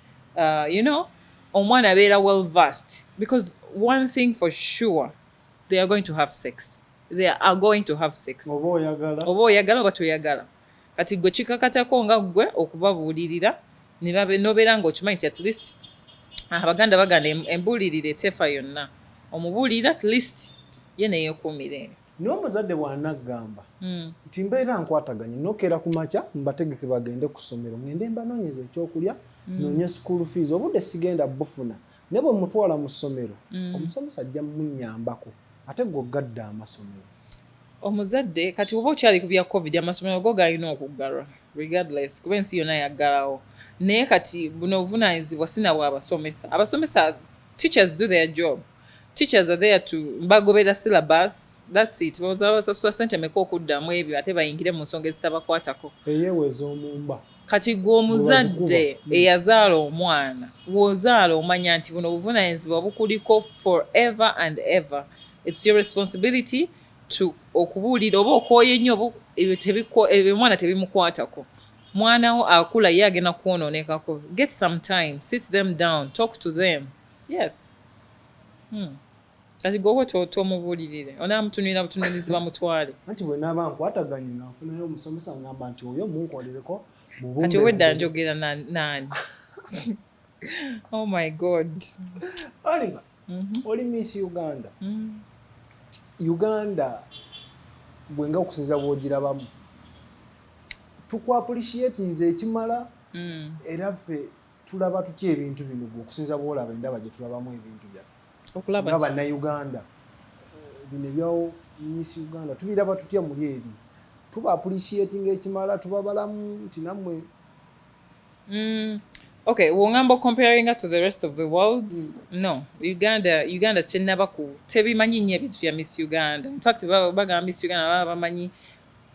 omwana abeera well versed because one thing for sure they are going to have sex. They are going to have sex. Oba oyagala oba toyagala. Kati gwe kikakatako nga gwe okubabuulirira n'obeera ng'okimanyi nti at least Abaganda baganda embuulirire etefa yonna. Omubuulira at least ye neyeekuumire. N'omuzadde bw'anaggamba nti mbeera nkwataganye nokeera ku makya mbategeke bagende ku ssomero ngende mbanoonyeza ekyokulya noonye school fees obudde sigenda bufuna ne bwe mutwala mu ssomero omusomesa ajja mmunyambako ate gwe ogadde amasomero. Omuzadde kati oba okyali ku bya covid amasomero go galina okuggalwa regardless kuba ensi yonna yaggalawo naye kati buno obuvunaanyizibwa sina bw'abasomesa. Abasomesa teachers do their job. Teachers are there to bagobera syllabus. That's it. Basasula ssente meka okuddamu ebyo ate bayingire mu nsonga ezitabakwatako. Eyeeweza omumba. Kati gwe omuzadde eyazaala omwana w'ozaala omanya nti buno obuvunaanyizibwa bukuliko forever and ever. It's your responsibility to okubuulira oba okooye nnyo ebyo omwana tebimukwatako. Mwana wo akula ye agenda kwonoonekako. Get some time, sit them down, talk to them. Yes. Kati gwowe tomubuulirire onaamutunulira butunulizi bamutwale. Anti bwe naaba nkwataganye nga nfunayo omusomesa ngamba nti oyo munkolereko mubumbe. Kati owedda njogera nani? Oh my God. Oliver, oli Miss Uganda. Uganda bwenga okusinza bw'ogirabamu tukwapulishiatinze ekimala era ffe tulaba tutya ebintu bino okusinza bw'olaba endaba gye tulabamu ebintu byaffe nga bannayuganda bino ebyawo Miss Uganda tubiraba tutya muli eri tuba appreciating ekimala tubabalamu nti nammwe. Okay, wongamba comparing to the rest of the world? No, Uganda chenaba tebimanyi nnyo ebintu bya Miss Uganda. In fact bagamba Miss Uganda baba bamanyi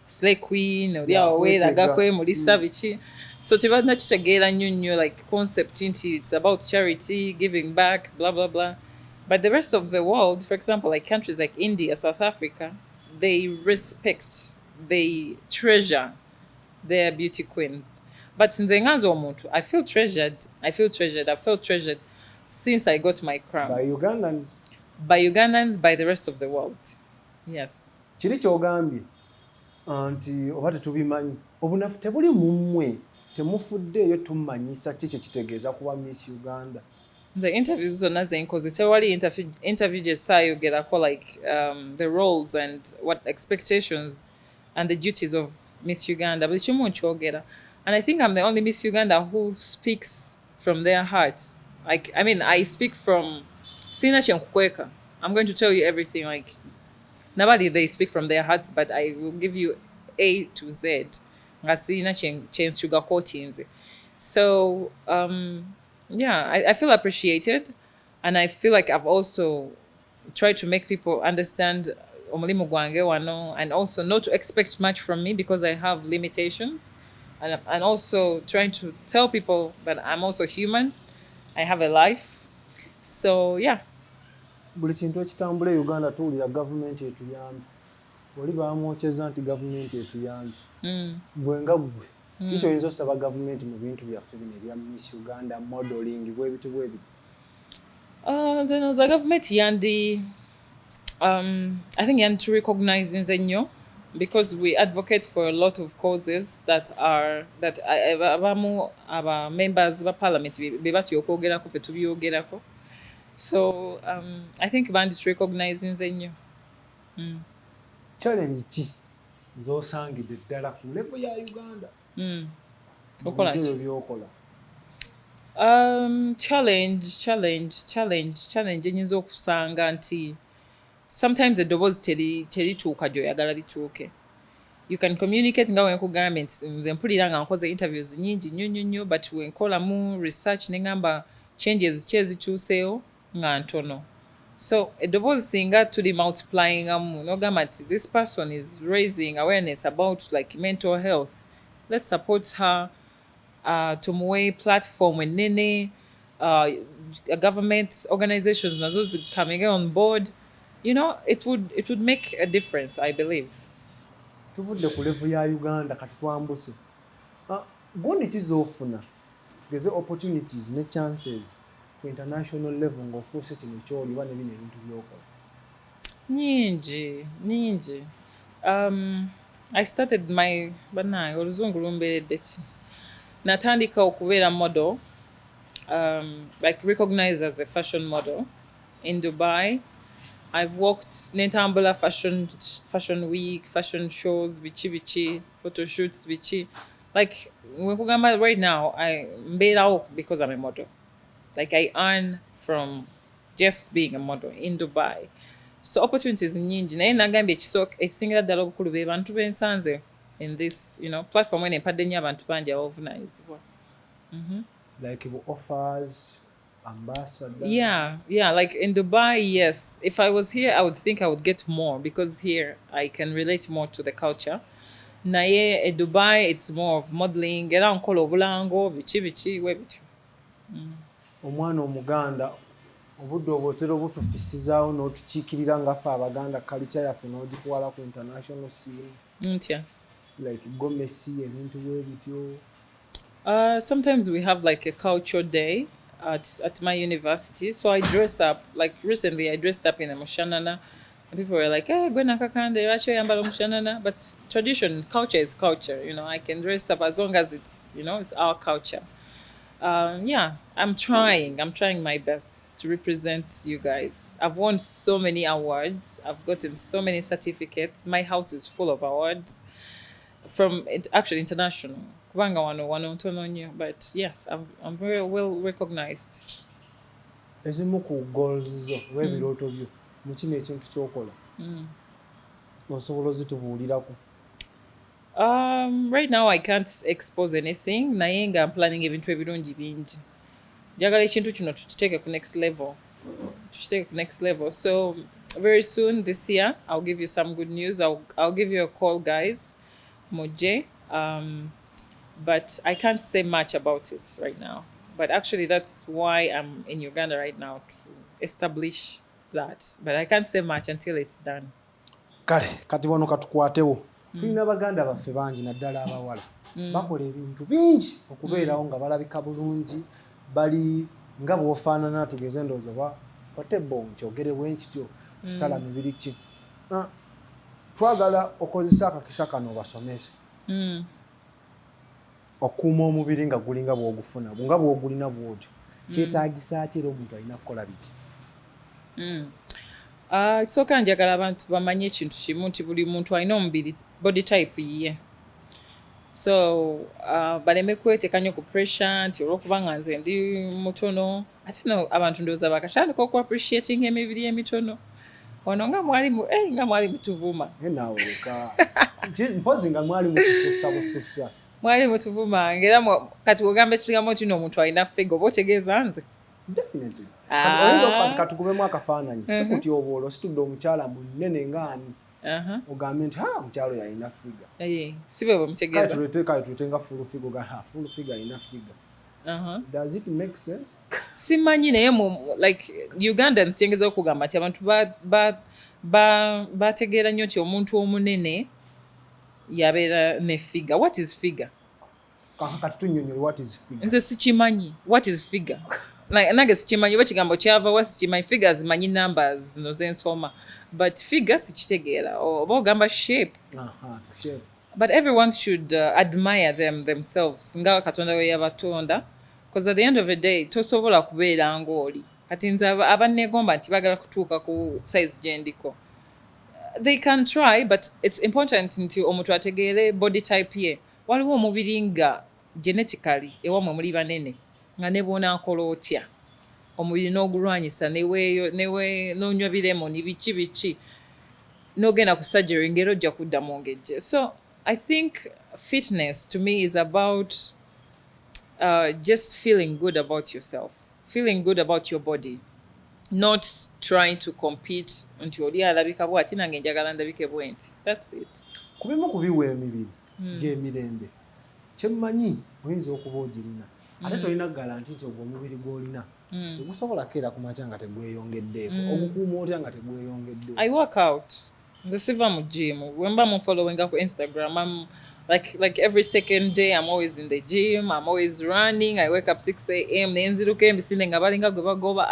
Slay Queen oli aweeragako mulisa biki. So tebadna kitegeera nnyo like concept nti it's about charity, giving back, blah blah blah. But the rest of the world, for example, like countries like India, South Africa, they respect they treasure their beauty queens. But nze nga nze omuntu, I feel treasured. I felt treasured since I got my crown. By Ugandans. By Ugandans, by the rest of the world. Yes. Kiri kyogambye nti oba tetubimanyi obunafu tebuli mu mmwe temufuddeeyo tummanyisa ki kye kitegeeza kuba Miss Uganda. The interviews zonna zenkoze tewali interview gye saayogerako like the roles and what expectations and the duties of Miss Uganda buli kimu nkyogera, and I think I'm the only Miss Uganda who speaks from their hearts. Like, I mean, I speak from sina kyenkukweka. I'm going to tell you everything. Like, nobody they speak from their hearts, but I will give you A to Z. Nga sina sugarcoating. So yeah, I feel appreciated, and I feel like I've also tried to make people understand omulimu gwange wano, and also not to expect much from me because I have limitations, and also trying to tell people that I'm also human. I have a life. So yeah. Buli kintu ekitambula Uganda tuwulira gavumenti etuyambe. Oli bamwokyeza nti gavumenti etuyambe. Gwe nga gwe. Kiki oyinza osaba gavumenti mu bintu byaffe bino ebya Miss Uganda, modeling, bwebiti. Then the government yandi, I think yandi to recognize nzenyo, because we advocate for a lot of causes that abamu aba members of parliament bebatyokogerako fe tubyogerako. So I think bandi to recognize nzenyo. Challenge ki z'osangidde ddala ku level ya Uganda? Okola ki? Byokola. Challenge enyinza okusanga nti sometimes eddoboozi terituuka gy'oyagala lituuke. You can communicate nga wenkugambye nti nze mpulira nga nkoze interviews nyingi nnyo, but wenkolamu research ne ngamba changes ki ezikyuseewo nga ntono. So eddoboozi singa tuli multiplying n'ogamba nti this person is raising awareness about like mental health, let's support her. Tumuwe platform enene, government organizations nazo coming on board, you know, it would make a difference, I believe. Tuvudde ku level ya Uganda kati twambuse. Gwoni kizofuna tugeze opportunities ne chances ku international level ng'ofuuse kino kyoli oba ne bino ebintu by'okola. Nyingi. I started my oluzungu lumberedde ki. Natandika okubeera model, like recognized as a fashion model in Dubai. I've worked nentambula fashion week, fashion shows, bichi, photo shoots, bichi. Like right now, I made out because I'm a model. Like I earn from just being a model in Dubai. So opportunities nyingi. Naye nagambye ekisingira ddala obukulu be bantu bensanze in this, you know, platform when empadde nnyo abantu bangi organizebwa. Like offers, ambassador. Yeah, like in Dubai, yes. If I was here, I would think I would get more, because here I can relate more to the culture. Naye in Dubai, it's more of modeling, era nkola obulango, bichi, webityo. Omwana omuganda obudde obwotera obutufisizaawo n'otukiikirira nga ffe Abaganda culture yaffe n'ogitwala ku international scene. Ntya. Like gomesi ebintu bwebityo. Sometimes we have like a culture day at my university, so I dress up. Like recently I dressed up in a mushanana, and people were like, hey, Gwe Nakakande, actually yambala mushanana. But tradition, culture is culture, you know. I can dress up as long as it's, you know, it's our culture. Yeah, I'm trying my best to represent you guys. I've won so many awards. I've gotten so many certificates. My house is full of awards from actually international. Kubanga wano ntono nnyo, but yes, I'm very well recognized. Ezimu ku goals zo w'ebirooto byo mu kino ekintu ky'okola osobola ozitubuulirako? Right now I can't expose anything, naye nga I'm planning ebintu ebirungi bingi. Njagala ekintu kino tukiteeke ku next level. So very soon this year I'll give you some good news. I'll give you a call, guys. Moje. But I can't say much about it right now. But actually that's why I'm in Uganda right now, to establish that. But I can't say much until it's done. Kale kati wano katukwatewo tulina baganda baffe bangi naddala abawala bakola ebintu bingi okubeerawo nga balabika bulungi bali nga bw'ofaanana tugeze ndowooza watebbo nkyogere bwe nkityo kusala mibiri ki twagala okozesa akakisa kano obasomese okuuma omubiri nga gulinga bw'ogufuna nga bw'ogulina bw'otyo kyetaagisa ki era omuntu alina kukola biki kisooka njagala abantu bamanye ekintu kimu nti buli muntu alina omubiri body type ye so baleme kwetekanya ku pressure nti olw'okuba nga nze ndi mutono ate no abantu ndowooza bakatandika oku appreciating emibiri emitono ono nga mwalimu tuvuma naawe leka mpozi nga mwalimu kisussa busussa mwalimu tuvuma ngera kati ogamba ekigambo kino omuntu alina figure oba otegeeza nze definitely oyinza katukubemu akafaananyi sikutyoboolo situdde omukyala munene ngaani ogambe nti omukyalo yalina figa si bwe mutegeeza kale tulete nga full figure full figure alina figa does it make sense simanyi naye like Ugandans kyengeza okugamba nti abantu bategeera nnyo nti omuntu omunene yabeera ne figure. What is figure? Kati tunnyonnyole what is figure. Nze sikimanyi what is figure. Nange sikimanyi oba kigambo kyava wa sikimanyi. Figures zimanyi numbers zino zensoma but figure sikitegeera oba ogamba shape. Shape. But everyone should admire themselves nga Katonda we yabatonda because at the end of the day tosobola kubeera ng'oli kati nze abanneegomba nti bagala kutuuka ku size gye ndiko. They can try but it's important nti omuntu ategeere body type ye. Waliwo omubiri nga genetically ewamwe muli banene nga ne bw'onaakola otya omubiri n'ogulwanyisa n'onywa biremoni biki n'ogenda ku surgery ngero ojja kudda mu ngejje. So I think fitness to me is about just feeling good about yourself, feeling good about your body, not trying to compete nti oli alabika bw'ati nange njagala ndabike bwenti. That's it. Kubimu kubiwa emibiri gy'emirembe kyemmanyi oyinza okuba ogirina ate tolina garanti nti ogwo omubiri gw'olina tegusobola keera ku makya nga tegweyongeddeeko ogukuuma otya nga tegweyongeddeeko. I work out. Nze siva mu gym. When I'm following up on Instagram, I'm like every second day I'm always in the gym. I'm always running. I wake up 6 a.m. Nenziruke mbisinde nga balinga gwe bagoba.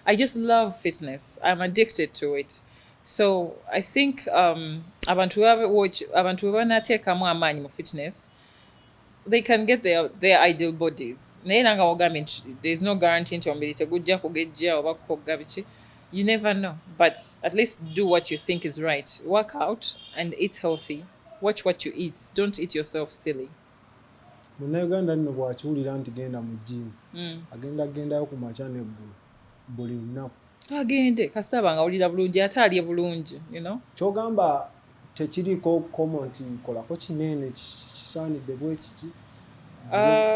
I just love fitness. I'm addicted to it. So I think abantu banateekamu amaanyi mu fitness, they can get their ideal bodies. Naye nanga ogambye nti there is no guarantee nti omubiri tegujja kugejja oba kukogga biki. You never know, but at least do what you think is right. Work out and eat healthy. Watch what you eat. Don't eat yourself silly. Munnayuganda nno bw'akiwulira nti genda mu gym agendayo ku makya n'eggulu buli lunaku. Agende kasita abanga awulira bulungi ate alye bulungi, you know. Ky'ogamba tekiriiko comment kolako kinene kisaanidde bwe kiti.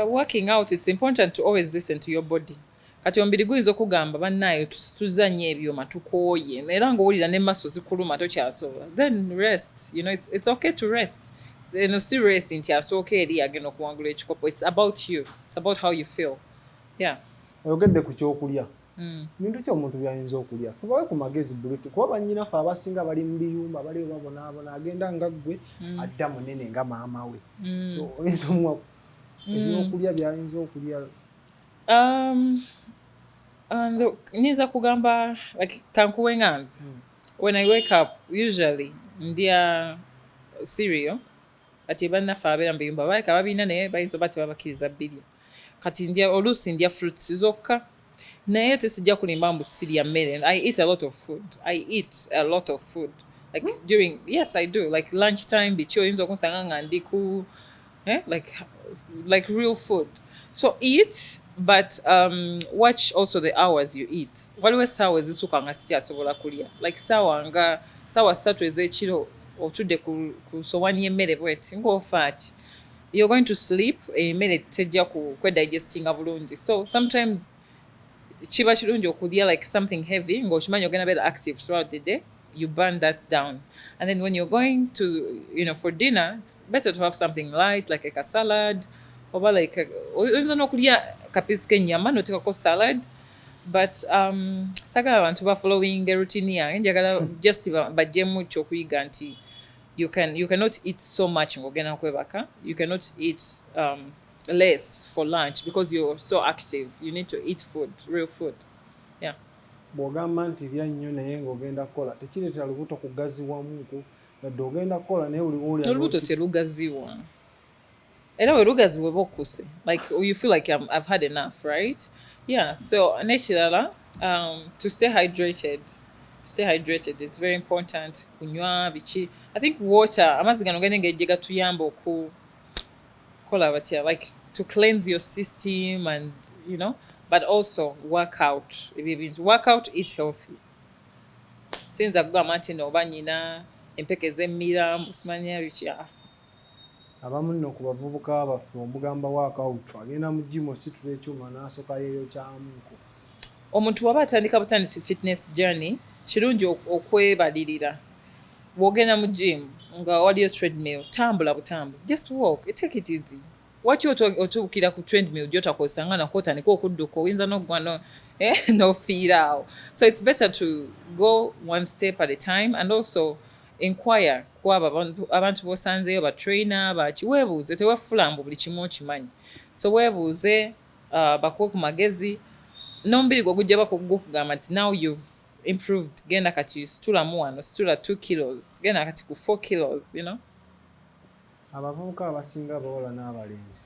Working out, it's important to always listen to your body. Kati omubiri guyinza okugamba bannaayo tuzanye ebyoma tukooye era ng'owulira n'emaso zikuluma tokyasobola, then rest. You know, it's okay to rest. No, si rest nti asooka eri agenda okuwangula ekikopo. It's about you. It's about how you feel. Yeah. Oyogedde ku kyokulya. Bintu ki omuntu by'ayinza okulya? Tubawe ku magezi brief kuba bannyinaffe abasinga bali mu biyumba bali babonaabona agenda nga ggwe adda munene nga maama we. So oyinza omuwa ebyokulya by'ayinza okulya. Nyinza kugamba like kankuwe nganzi. When I wake up usually ndya cereal kati bannaffe abeera mu biyumba baleka babina naye bayinza oba tebabakkiriza birya. Kati ndya oluusi ndya fruits zokka naye tesijja kulimba mbu sirya mmere. I eat a lot of food like during, yes I do, like lunchtime biki oyinza okunsanga nga ndi ku like real food. So eat but watch also the hours you eat. Waliwo essaawa ezisuka nga sikyasobola kulya like ssaawa 3 ez'ekiro otudde ku sowaani y'emmere bweti ng'ofaaki, you're going to sleep, emmere tejja kwedigestinga bulungi. So sometimes kiba kirungi okulya like something heavy ng'okimanyi ogenda beera active throughout the day. You burn that down, and then when you're going to, you know, for dinner, it's better to have something light like a salad oba like oyinza n'okulya kapiisi k'ennyama n'oteekako salad. But sagala abantu ba following routine yange, njagala just bajjemu kyokuyiga nti you cannot eat so much ng'ogenda kwebaka. You cannot eat less for lunch because you're so active. You need to eat food, real food. Yeah. bw'ogamba nti lya nnyo naye ng'ogenda kukola tekireetera lubuto kugaziwamuku yadde ogenda kukola naye oliwo olya Olubuto terugaziwa. Era we rugaziwa oba okkuse. Like you feel like I've had enough, right? Yeah. So n'ekirala, to stay hydrated. Stay hydrated is very important. Kunywa biki. I think water, amazzi gano gende ng'ejje gatuyamba kola batya, like to cleanse your system and but also work out. Work out, eat healthy. Sinza kugamba nti no oba nyina empeke z'emmira simanya biki. abamu nno ku bavubuka baffe omugamba workout agenda mu gym ositula ekyuma n'asooka yeeyokyamuko. Omuntu waba atandika butandisi fitness journey kirungi okwebalirira. Bw'ogenda mu gym nga waliyo treadmill, tambula butambuzi, just walk, take it easy. Waki otuukira ku treadmill gy'otakozesa nga nakwo otandika okudduka oyinza n'oggwa n'ofiira awo. So it's better to go one step at a time and also inquire ku abantu b'osanzeeyo batrainer baki, weebuuze, teweefula mbu buli kimu okimanyi. So weebuuze, bakuwe ku magezi, n'omubiri gwo gujja gukugamba nti now you've improved, genda kati situlamu wano, situla 2 kilos, genda kati ku 4 kilos, abavubuka abasinga abawala n'abalenzi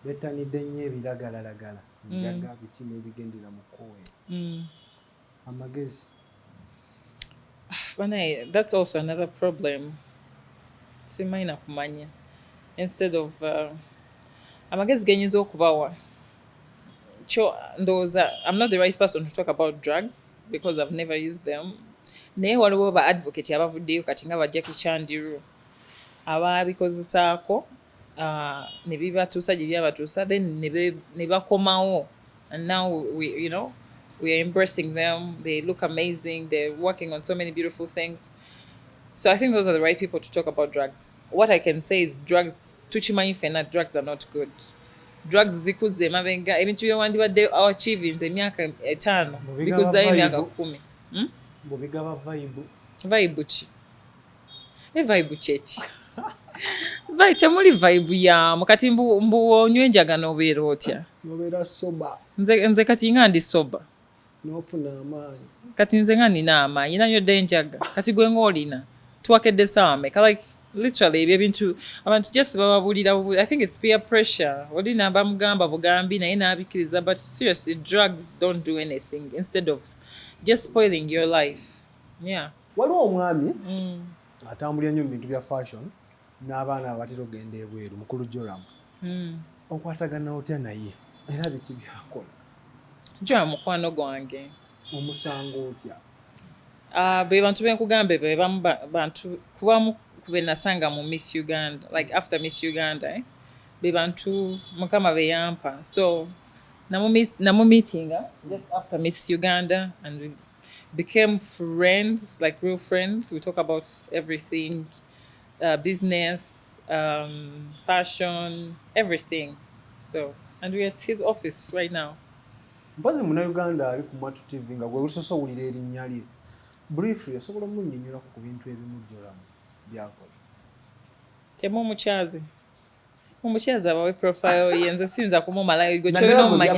bettanidde nnyo ebiragalalagala njaga biki n'ebigendera mu kkowe. Amagezi that's also another problem. Simanyi na kumanya. Instead of amagezi genyinza okubawa, I'm not the right person to talk about drugs because I've never used them. Naye waliwo ba advocate abavuddeyo kati nga ba Jackie Chandiru abaabikozesaako ne bibatuusa gye byabatuusa, then ne bakomawo, and now we are embracing them. They look amazing. They're working on so many beautiful things. So I think those are the right people to talk about drugs. What I can say is drugs, tuchimanyi fena, drugs are not good. Drugs zikuze mabenga ebintu byewandibadde achieving emyaka 5 because dayo emyaka 10. bw'obigaba Vibe ki? Vibe cheki. Vai temuli vibe ya mukati mbu onywe njagano obeera otya. nobeera soba Nze kati nga ndi soba. n'ofuna amaanyi. Kati nze nga nina amaanyi nanyodde enjaga. Kati gwe ng'olina. Tuwakedde ssaawa mmeka? Like literally ebyo ebintu abantu just bababulira. I think it's peer pressure. Olina bamugamba bugambi naye n'abikkiriza, but seriously drugs don't do anything instead of just spoiling your life. Yeah. Waliwo omwami atambulira nnyo mu bintu bya fashion n'abaana abatera ogenda ebweru mukulu Joram. Okwatagana otya naye era biki byakola? Joram mukwano gwange. Omusango otya? Be bantu benkugambe be bantu kubamu kube nasanga mu Miss Uganda, like after Miss Uganda, be bantu mukama be yampa. So namu meeting just after Miss Uganda, and we became friends, like real friends. We talk about everything, business, fashion, everything. So, and we're at his office right now. Mpozi muna Uganda ali ku Mwattu TV nga gwe lusoso wulira erinnya lye. Briefly osobola munnyonnyolako ku bintu ebimu Joram byakola. Temu omukyazi abawe profile yenze sinza kumumalayo gwe kyolina omumanya.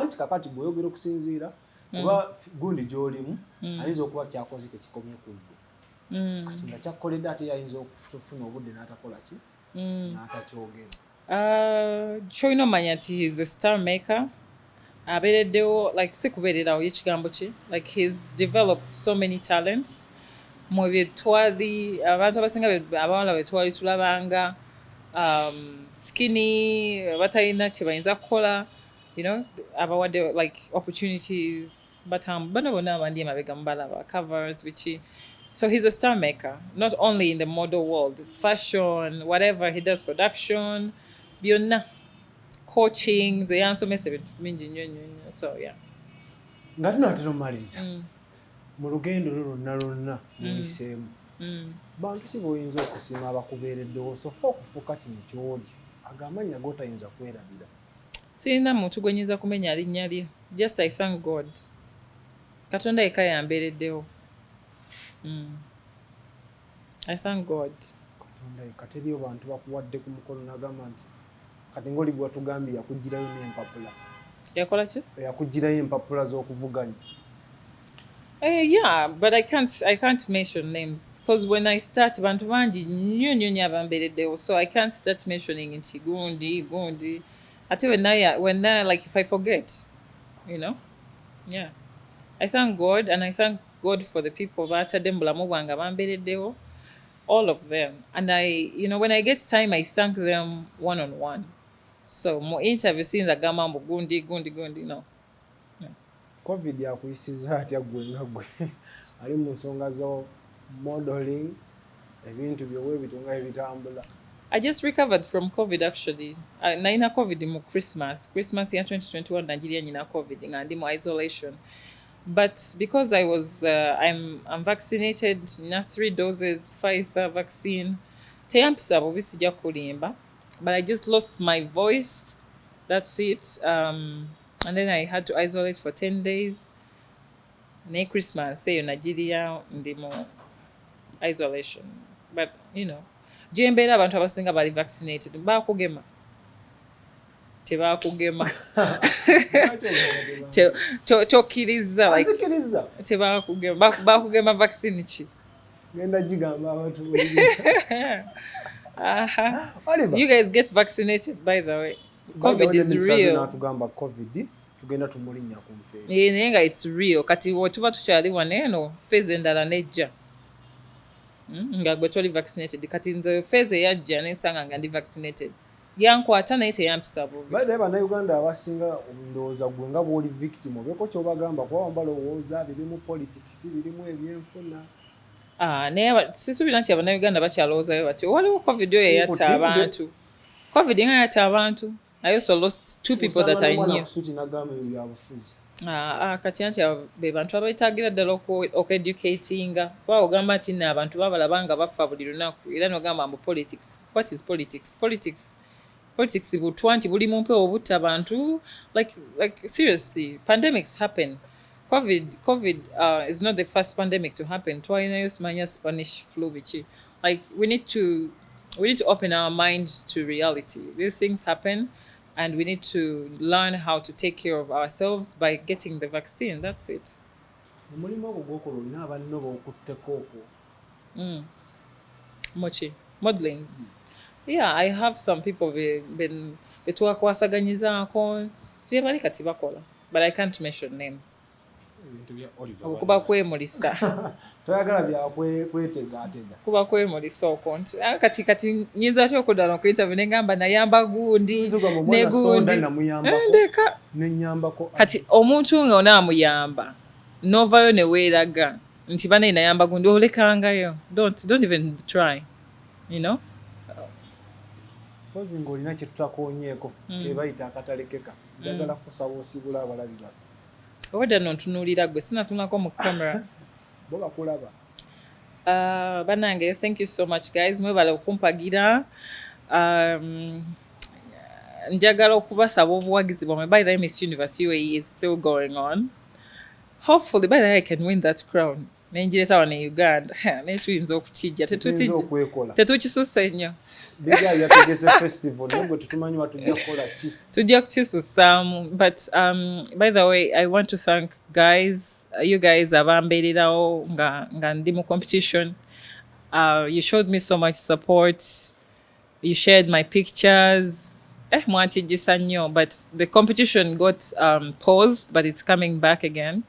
Anti kakati bw'oyogera okusinziira kuba gundi gy'olimu ayinza okuba kyakoze tekikomye ku ggwe. Kati nga kyakkoledde ate yayinza okufuna obudde n'atakola ki n'atakyogera. Kyolina omanya nti he's a star maker. Abeereddewo, like si kubeererawo y'ekigambo ki, like he's developed so many talents. Mu bye twali abantu abasinga abawala bwe twali tulabanga skinny batalina kye bayinza kukola, abawadde like opportunities, but bano bonna abandi emabega mubalaba covers biki. So he's a star maker, not only in the model world, fashion, whatever he does, production, byonna, coaching, ze yansomesa ebintu bingi nnyo. So yeah. Nga tunaatera omaliriza mu lugendo lwonna muyiseemu bantu si boyinza okusiima abakubeereddewo sofa okufuuka kino ky'oli agamanya g'otayinza kwerabira. Sirina muntu gwe nnyinza kumenya linnya lye. Just I thank God. Katonda yekka yambeereddewo. I thank God. Katonda kateri abantu bakuwadde ku mukono nagamba nti kati ngoli gwe watugambye yakugirayo n'empapula yakola ki yakugirayo empapula z'okuvuganya. Yeah, but I can't mention names because when I start bantu bangi nnyo abambereddewo, so I can't start mentioning nti gundi ate when I like if I forget, you know. Yeah, I thank God and I thank God for the people batadde mu bulamu bwange abambereddewo, all of them, and when I get time I thank them one on one. So mu interview sinza gamba mbu gundi no. Covid yakuyisiza atya gwe nga gwe ali mu nsonga zo modeling ebintu byowe bitunga ebitambula. I just recovered from COVID actually. Naina COVID mu Christmas ya 2021 Nigeria nyina COVID nga ndi mu isolation. But because I was I'm vaccinated na 3 doses Pfizer vaccine teyampisa bubi sijja kulimba, but I just lost my voice, that's it. And then I had to isolate for 10 days. Ne Christmas eyo Nigeria ndi mu isolation. But jembeera abantu abasinga bali vaccinated bakugema tebakugema tokkiriza like tebakugema bakugema vaccine ki genda jigamba abantu you guys get vaccinated by the way. COVID is real. Natugamba COVID tugenda tumulinya ku mfeeri naye nga it's real kati tuba tukyali waneeno phase endala nejja nga gwe toli vaccinated kati nze phase eyajja nensanga nga ndi vaccinated yankwata naye teyampisa bubi. Baada bannayuganda abasinga ndowooza gwe nga bw'oli victim obeeko kyobagamba kuba balowooza birimu politics birimu ebyenfuna. Naye sisuubira nti abannayuganda bakyalowoozayo batyo. Waliwo covid oyo eyatta abantu. Covid nga yatta abantu. I also lost 2 people that I knew. Kati anti be bantu abayitaagira ddala okueducatinga kuba ogamba nti nno abantu babalaba nga bafa buli lunaku era nogamba mbu politics. What is politics? Politics butwa nti buli mumpe obutta abantu like seriously pandemics happen. COVID is not the first pandemic to happen. Twalinayo simanya Spanish flu bichi. Like we need to open our minds to reality. These things happen and we need to learn how to take care of ourselves by getting the vaccine. That's it. Mochi modeling. Yeah, I have some people been betwakwasaganyizaako je bali kati bakola, but I can't mention names. Kuba kwemulisa toyagala byakwetega kuba kwemulisa okwo nti kati nyinza atya okuddala okuyinterview negamba nayamba gundi negundi ndeka nenyambako kati omuntu nga onaamuyamba novayo neweeraga nti banayi nayamba gundi olekangayo don't even try, pozi ng'olina kye tutakoonyeeko ebayita akatalekeka njagala kusaba osibula abalabi baffe obadde nontunuulira gwe sinatunako mu camera bo bakulaba. Banange, thank you so much guys, mwebale okumpagira. Njagala okubasaba obuwagizi bwamwe. By the way, Miss Universe UAE is still going on. Hopefully by the way I can win that crown. Nenjireta wano e Uganda. Naye tuyinza okukijja tetukisussa ennyo. Tujja kukisussaamu. But by the way I want to thank you guys abambeererawo nga ndi mu competition. You showed me so much support. You shared my pictures. Mwantijjisa nnyo, but the competition got paused, but it's coming back again.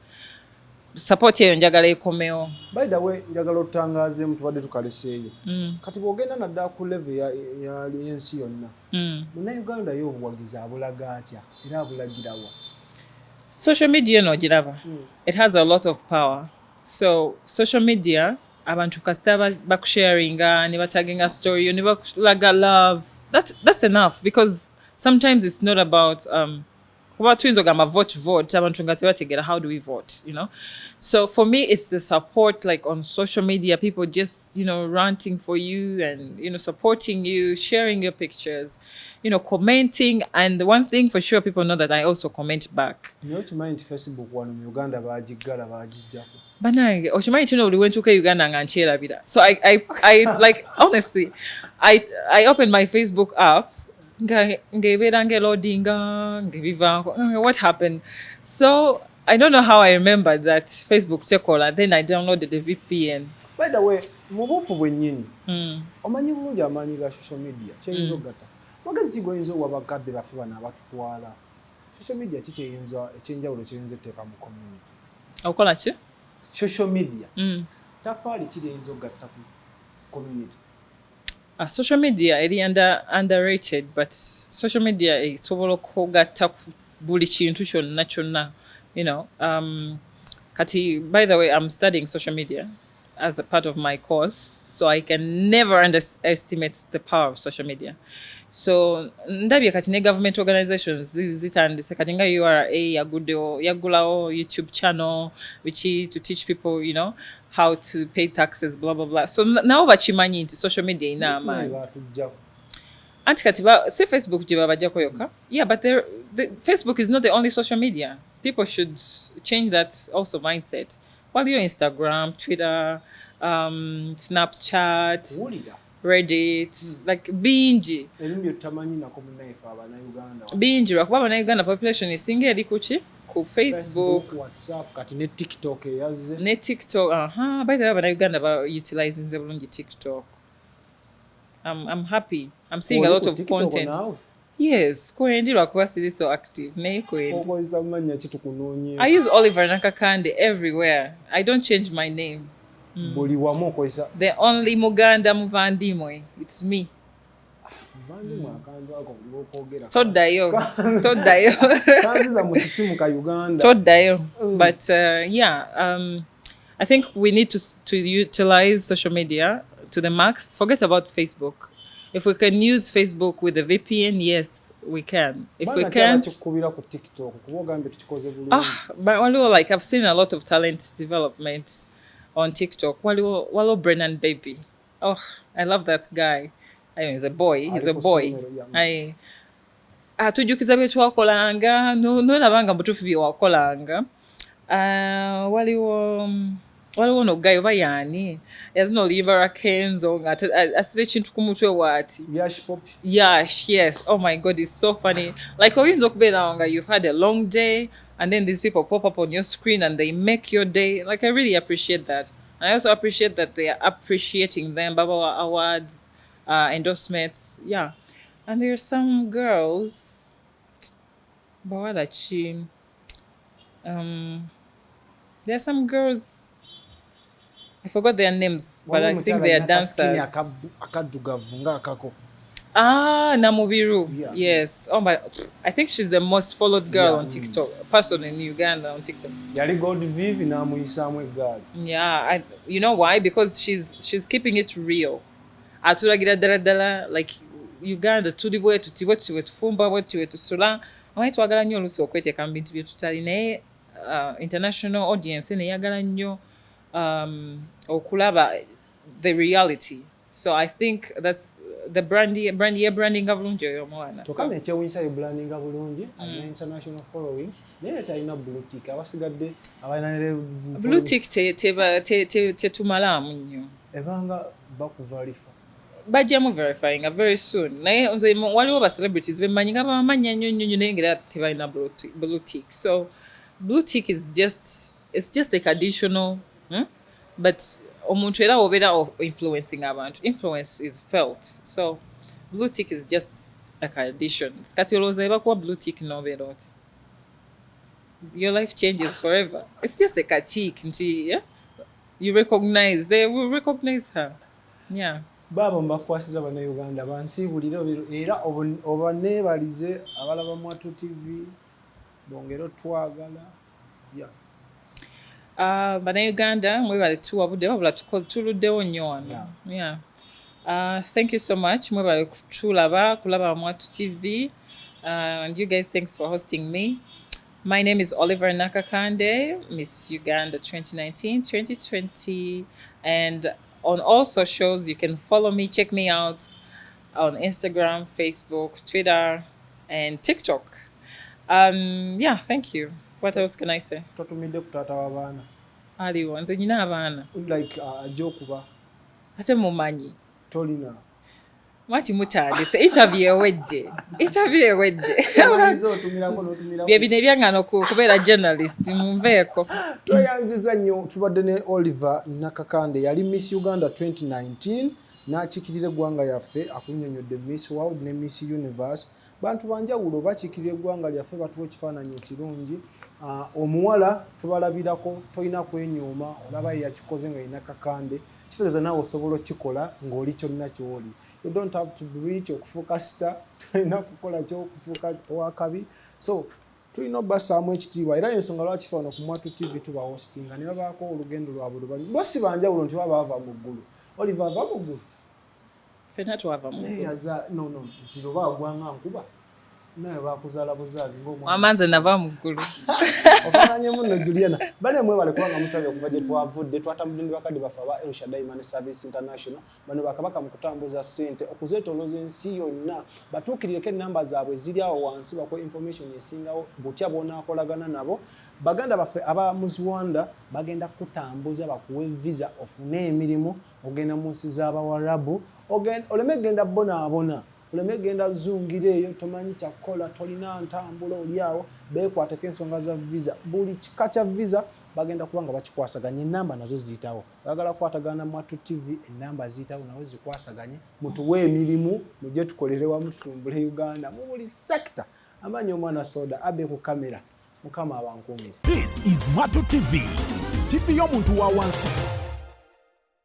Support eyo njagala ekomewo. By the way, njagala otangazeemu tubadde tukaleseeyo. Kati bw'ogenda naddala ku level y'ensi yonna. Munnayuganda yo obuwagizi abulaga atya era abulagirawa? Social media n'ogiraba. It has a lot of power. So social media abantu kasita bakusharinga ne bataginga story ne bakulaga love. That's enough, because sometimes it's not about kuba tuyinza ogamba vote abantu nga tebategeera how do we vote, so for me it's the support, like on social media, people just ranting for you and supporting you, sharing your pictures, commenting, and one thing for sure, people know that I also comment back. Okimanyi nti Facebook wano mu Uganda bagiggala bagijjako. Banange, Oshimanyi chino we went to Uganda and ncherabira. So I like honestly, I opened my Facebook app. Ngebera ngelodinga ngebiva. What happened? So I don't know how I remembered that Facebook chekola. Then I downloaded the VPN. By the way, mu buufu bwennyini omanyi bulungi amaanyi ga social media kyeyinza ogatta magezi goyinza owa bakadde baffe bano abatutwala social media kikyeyinza ekyenjawulo kyeyinza etteeka mu community Okola ki? social media tafaali kireyinza ogatta ku community. Social media eri underrated, but social media esobola okugatta ku buli kintu kyonna kyonna, you know. Kati, by the way, I'm studying social media as a part of my course, so I can never underestimate the power of social media. So ndabye kati ne government organizations zitandise kati nga URA yagulawo YouTube channel which to teach people, you know, how to pay taxes, blah blah blah. So now bachimanyi nti social media ina amaanyi. Anti kati say Facebook gye babajjako yoka. Yeah, but the Facebook is not the only social media. People should change that also mindset. While you're Instagram, Twitter, Snapchat, Reddit, like bingi. Bingi, lwakuba Abannayuganda population esinga eri kuki? Ku Facebook, WhatsApp, kati ne TikTok yazze. Ne TikTok, by the way, Abannayuganda utilizing bulungi TikTok. I'm happy. I'm seeing a lot of content. Now? Yes, kwendi lwakuba siri so active. Naye kwendi. I use Oliver Nakakande everywhere. I don't change my name. The only Muganda muvandimwe. It's me. Toddayo. But I think we need to utilize social media to the max. Forget about Facebook. If we can use Facebook with the VPN, yes, we can. If we can't, but like I've seen a lot of talent development on TikTok. Walo Brennan Baby. Oh, I love that guy. I mean, he's a boy. Tujukiza bye twakolanga no nabanga butufu bye wakolanga. Waliwo no guy oba yani yazino Oliver Kenzo ngate asibe chintu kumutwe wati yes, oh my god, it's so funny. Like oyinza okubeera nga you've had a long day and then these people pop up on your screen and they make your day. Like I really appreciate that, and I also appreciate that they are appreciating them. Baba awards, endorsements, yeah. And there are some girls there are some girls, I forgot their names, but I think they are dancers. Namubiru. Yeah. Yes. Oh my! I think she's the most followed girl on TikTok. Person in Uganda on TikTok. Yeah. You know why? Because she's keeping it real. Like Uganda tuli bwetu tiwe tufumba bwetu tusula. Amai twagala nnyo olusi okweteeka mu bintu bye tutali naye international audience neyagala nnyo okulaba the reality. So I think that's the branding bulungi oyo omwana. Tokame ekyewunyisa branding bulungi alina international following naye talina blue tick. Abasigadde abalina blue tick tetumalaamu nnyo. Ebanga bakuverify. Bajjamu verifying very soon. Naye nze waliwo ba celebrities bemanyi nga bamanya nnyo naye ngera tebalina blue tick. So blue tick is just like additional, but omuntu era obeera influencing abantu. Influence is felt. So blue tick is just like addition. Kati olowooza ebakuwa blue tick nobeera oti. Your life changes forever. It's just like a tick nti, yeah? They will recognize her. Yeah. Baba mbakwasiza Bannayuganda bansiibulire era obaneebalize abalaba Mwattu TV bongero twagala. Yeah. Bannayuganda mwebale tuwabudde wabula tuluddewo nnyo wano. Yeah. Thank you so much. Mwebale kulaba Mwattu TV. And you guys, thanks for hosting me. My name is Oliver Nakakande, Miss Uganda 2019-2020, and on all socials you can follow me, check me out on Instagram, Facebook, Twitter, and TikTok. Yeah, thank you. What else can I say? Totumidde ku taata w'abaana. aliwo nze nyina abaana like ajja okuba ate mumanyi tolina mwati mutandise interview ewedde bye bino ebyaŋŋana okubeera journalist munveeko. Tweyanziza nnyo tubadde ne Oliver Nakakande yali Miss Uganda 2019 n'akiikirira eggwanga yaffe akunnyonnyodde Miss World ne Miss Universe. Bantu banjawulo bakiikirira eggwanga lyaffe batuwa ekifaananyi ekirungi. Omuwala tubalabirako tolina kwenyooma olaba yakikoze nga yina Kakande kitegeeza naawe osobola okikola ng'oli kyonna ky'oli. You don't have to be rich okufuuka star tolina kukola ky'okufuuka owakabi. So tulina obbasaamu ekitiibwa era ensonga lwaki ffe wano ku Mwattu TV tuba hostinga ne babaako olugendo lwabwe lubanyi bo si banjawulo nti baba bava mu ggulu. Oliver ava mu ggulu ffenna twava mu ggulu no nti loba agwanga nkuba naye bakuzaala buzaazi amanze nava mu ggulu ofaananye muno Juliana bane mwebale kubanga mutwabye okuva gye twavudde twatambudde ne bakadde baffe aba El Shaddai Money Service International bano bakabaka mu kutambuza ssente okuzeetolooza ensi yonna batuukirireko ennamba zaabwe ziri awo wansi bakuwa information esingawo butya bw'onaakolagana nabo. Baganda baffe aba mu Rwanda bagenda kutambuza bakuwe visa ofune emirimu ogenda mu nsi z'Abawarabu oleme genda bonaabona oleme genda zungira eyo tomanyi kyakukola tolina ntambula oli awo beekwateko ensonga za visa buli kika kya visa bagenda kuba nga bakikwasaganya ennamba nazo ziyitawo bagala kukwatagana Mwattu TV ennamba ziyitawo nawe zikwasaganye mutuwe emirimu mujje tukolere wamu tutumbule Uganda mu buli sector. Amanyi omwana soda abe ku kamera mukama abankuumire. This is Mwattu TV y'omuntu wa wansi.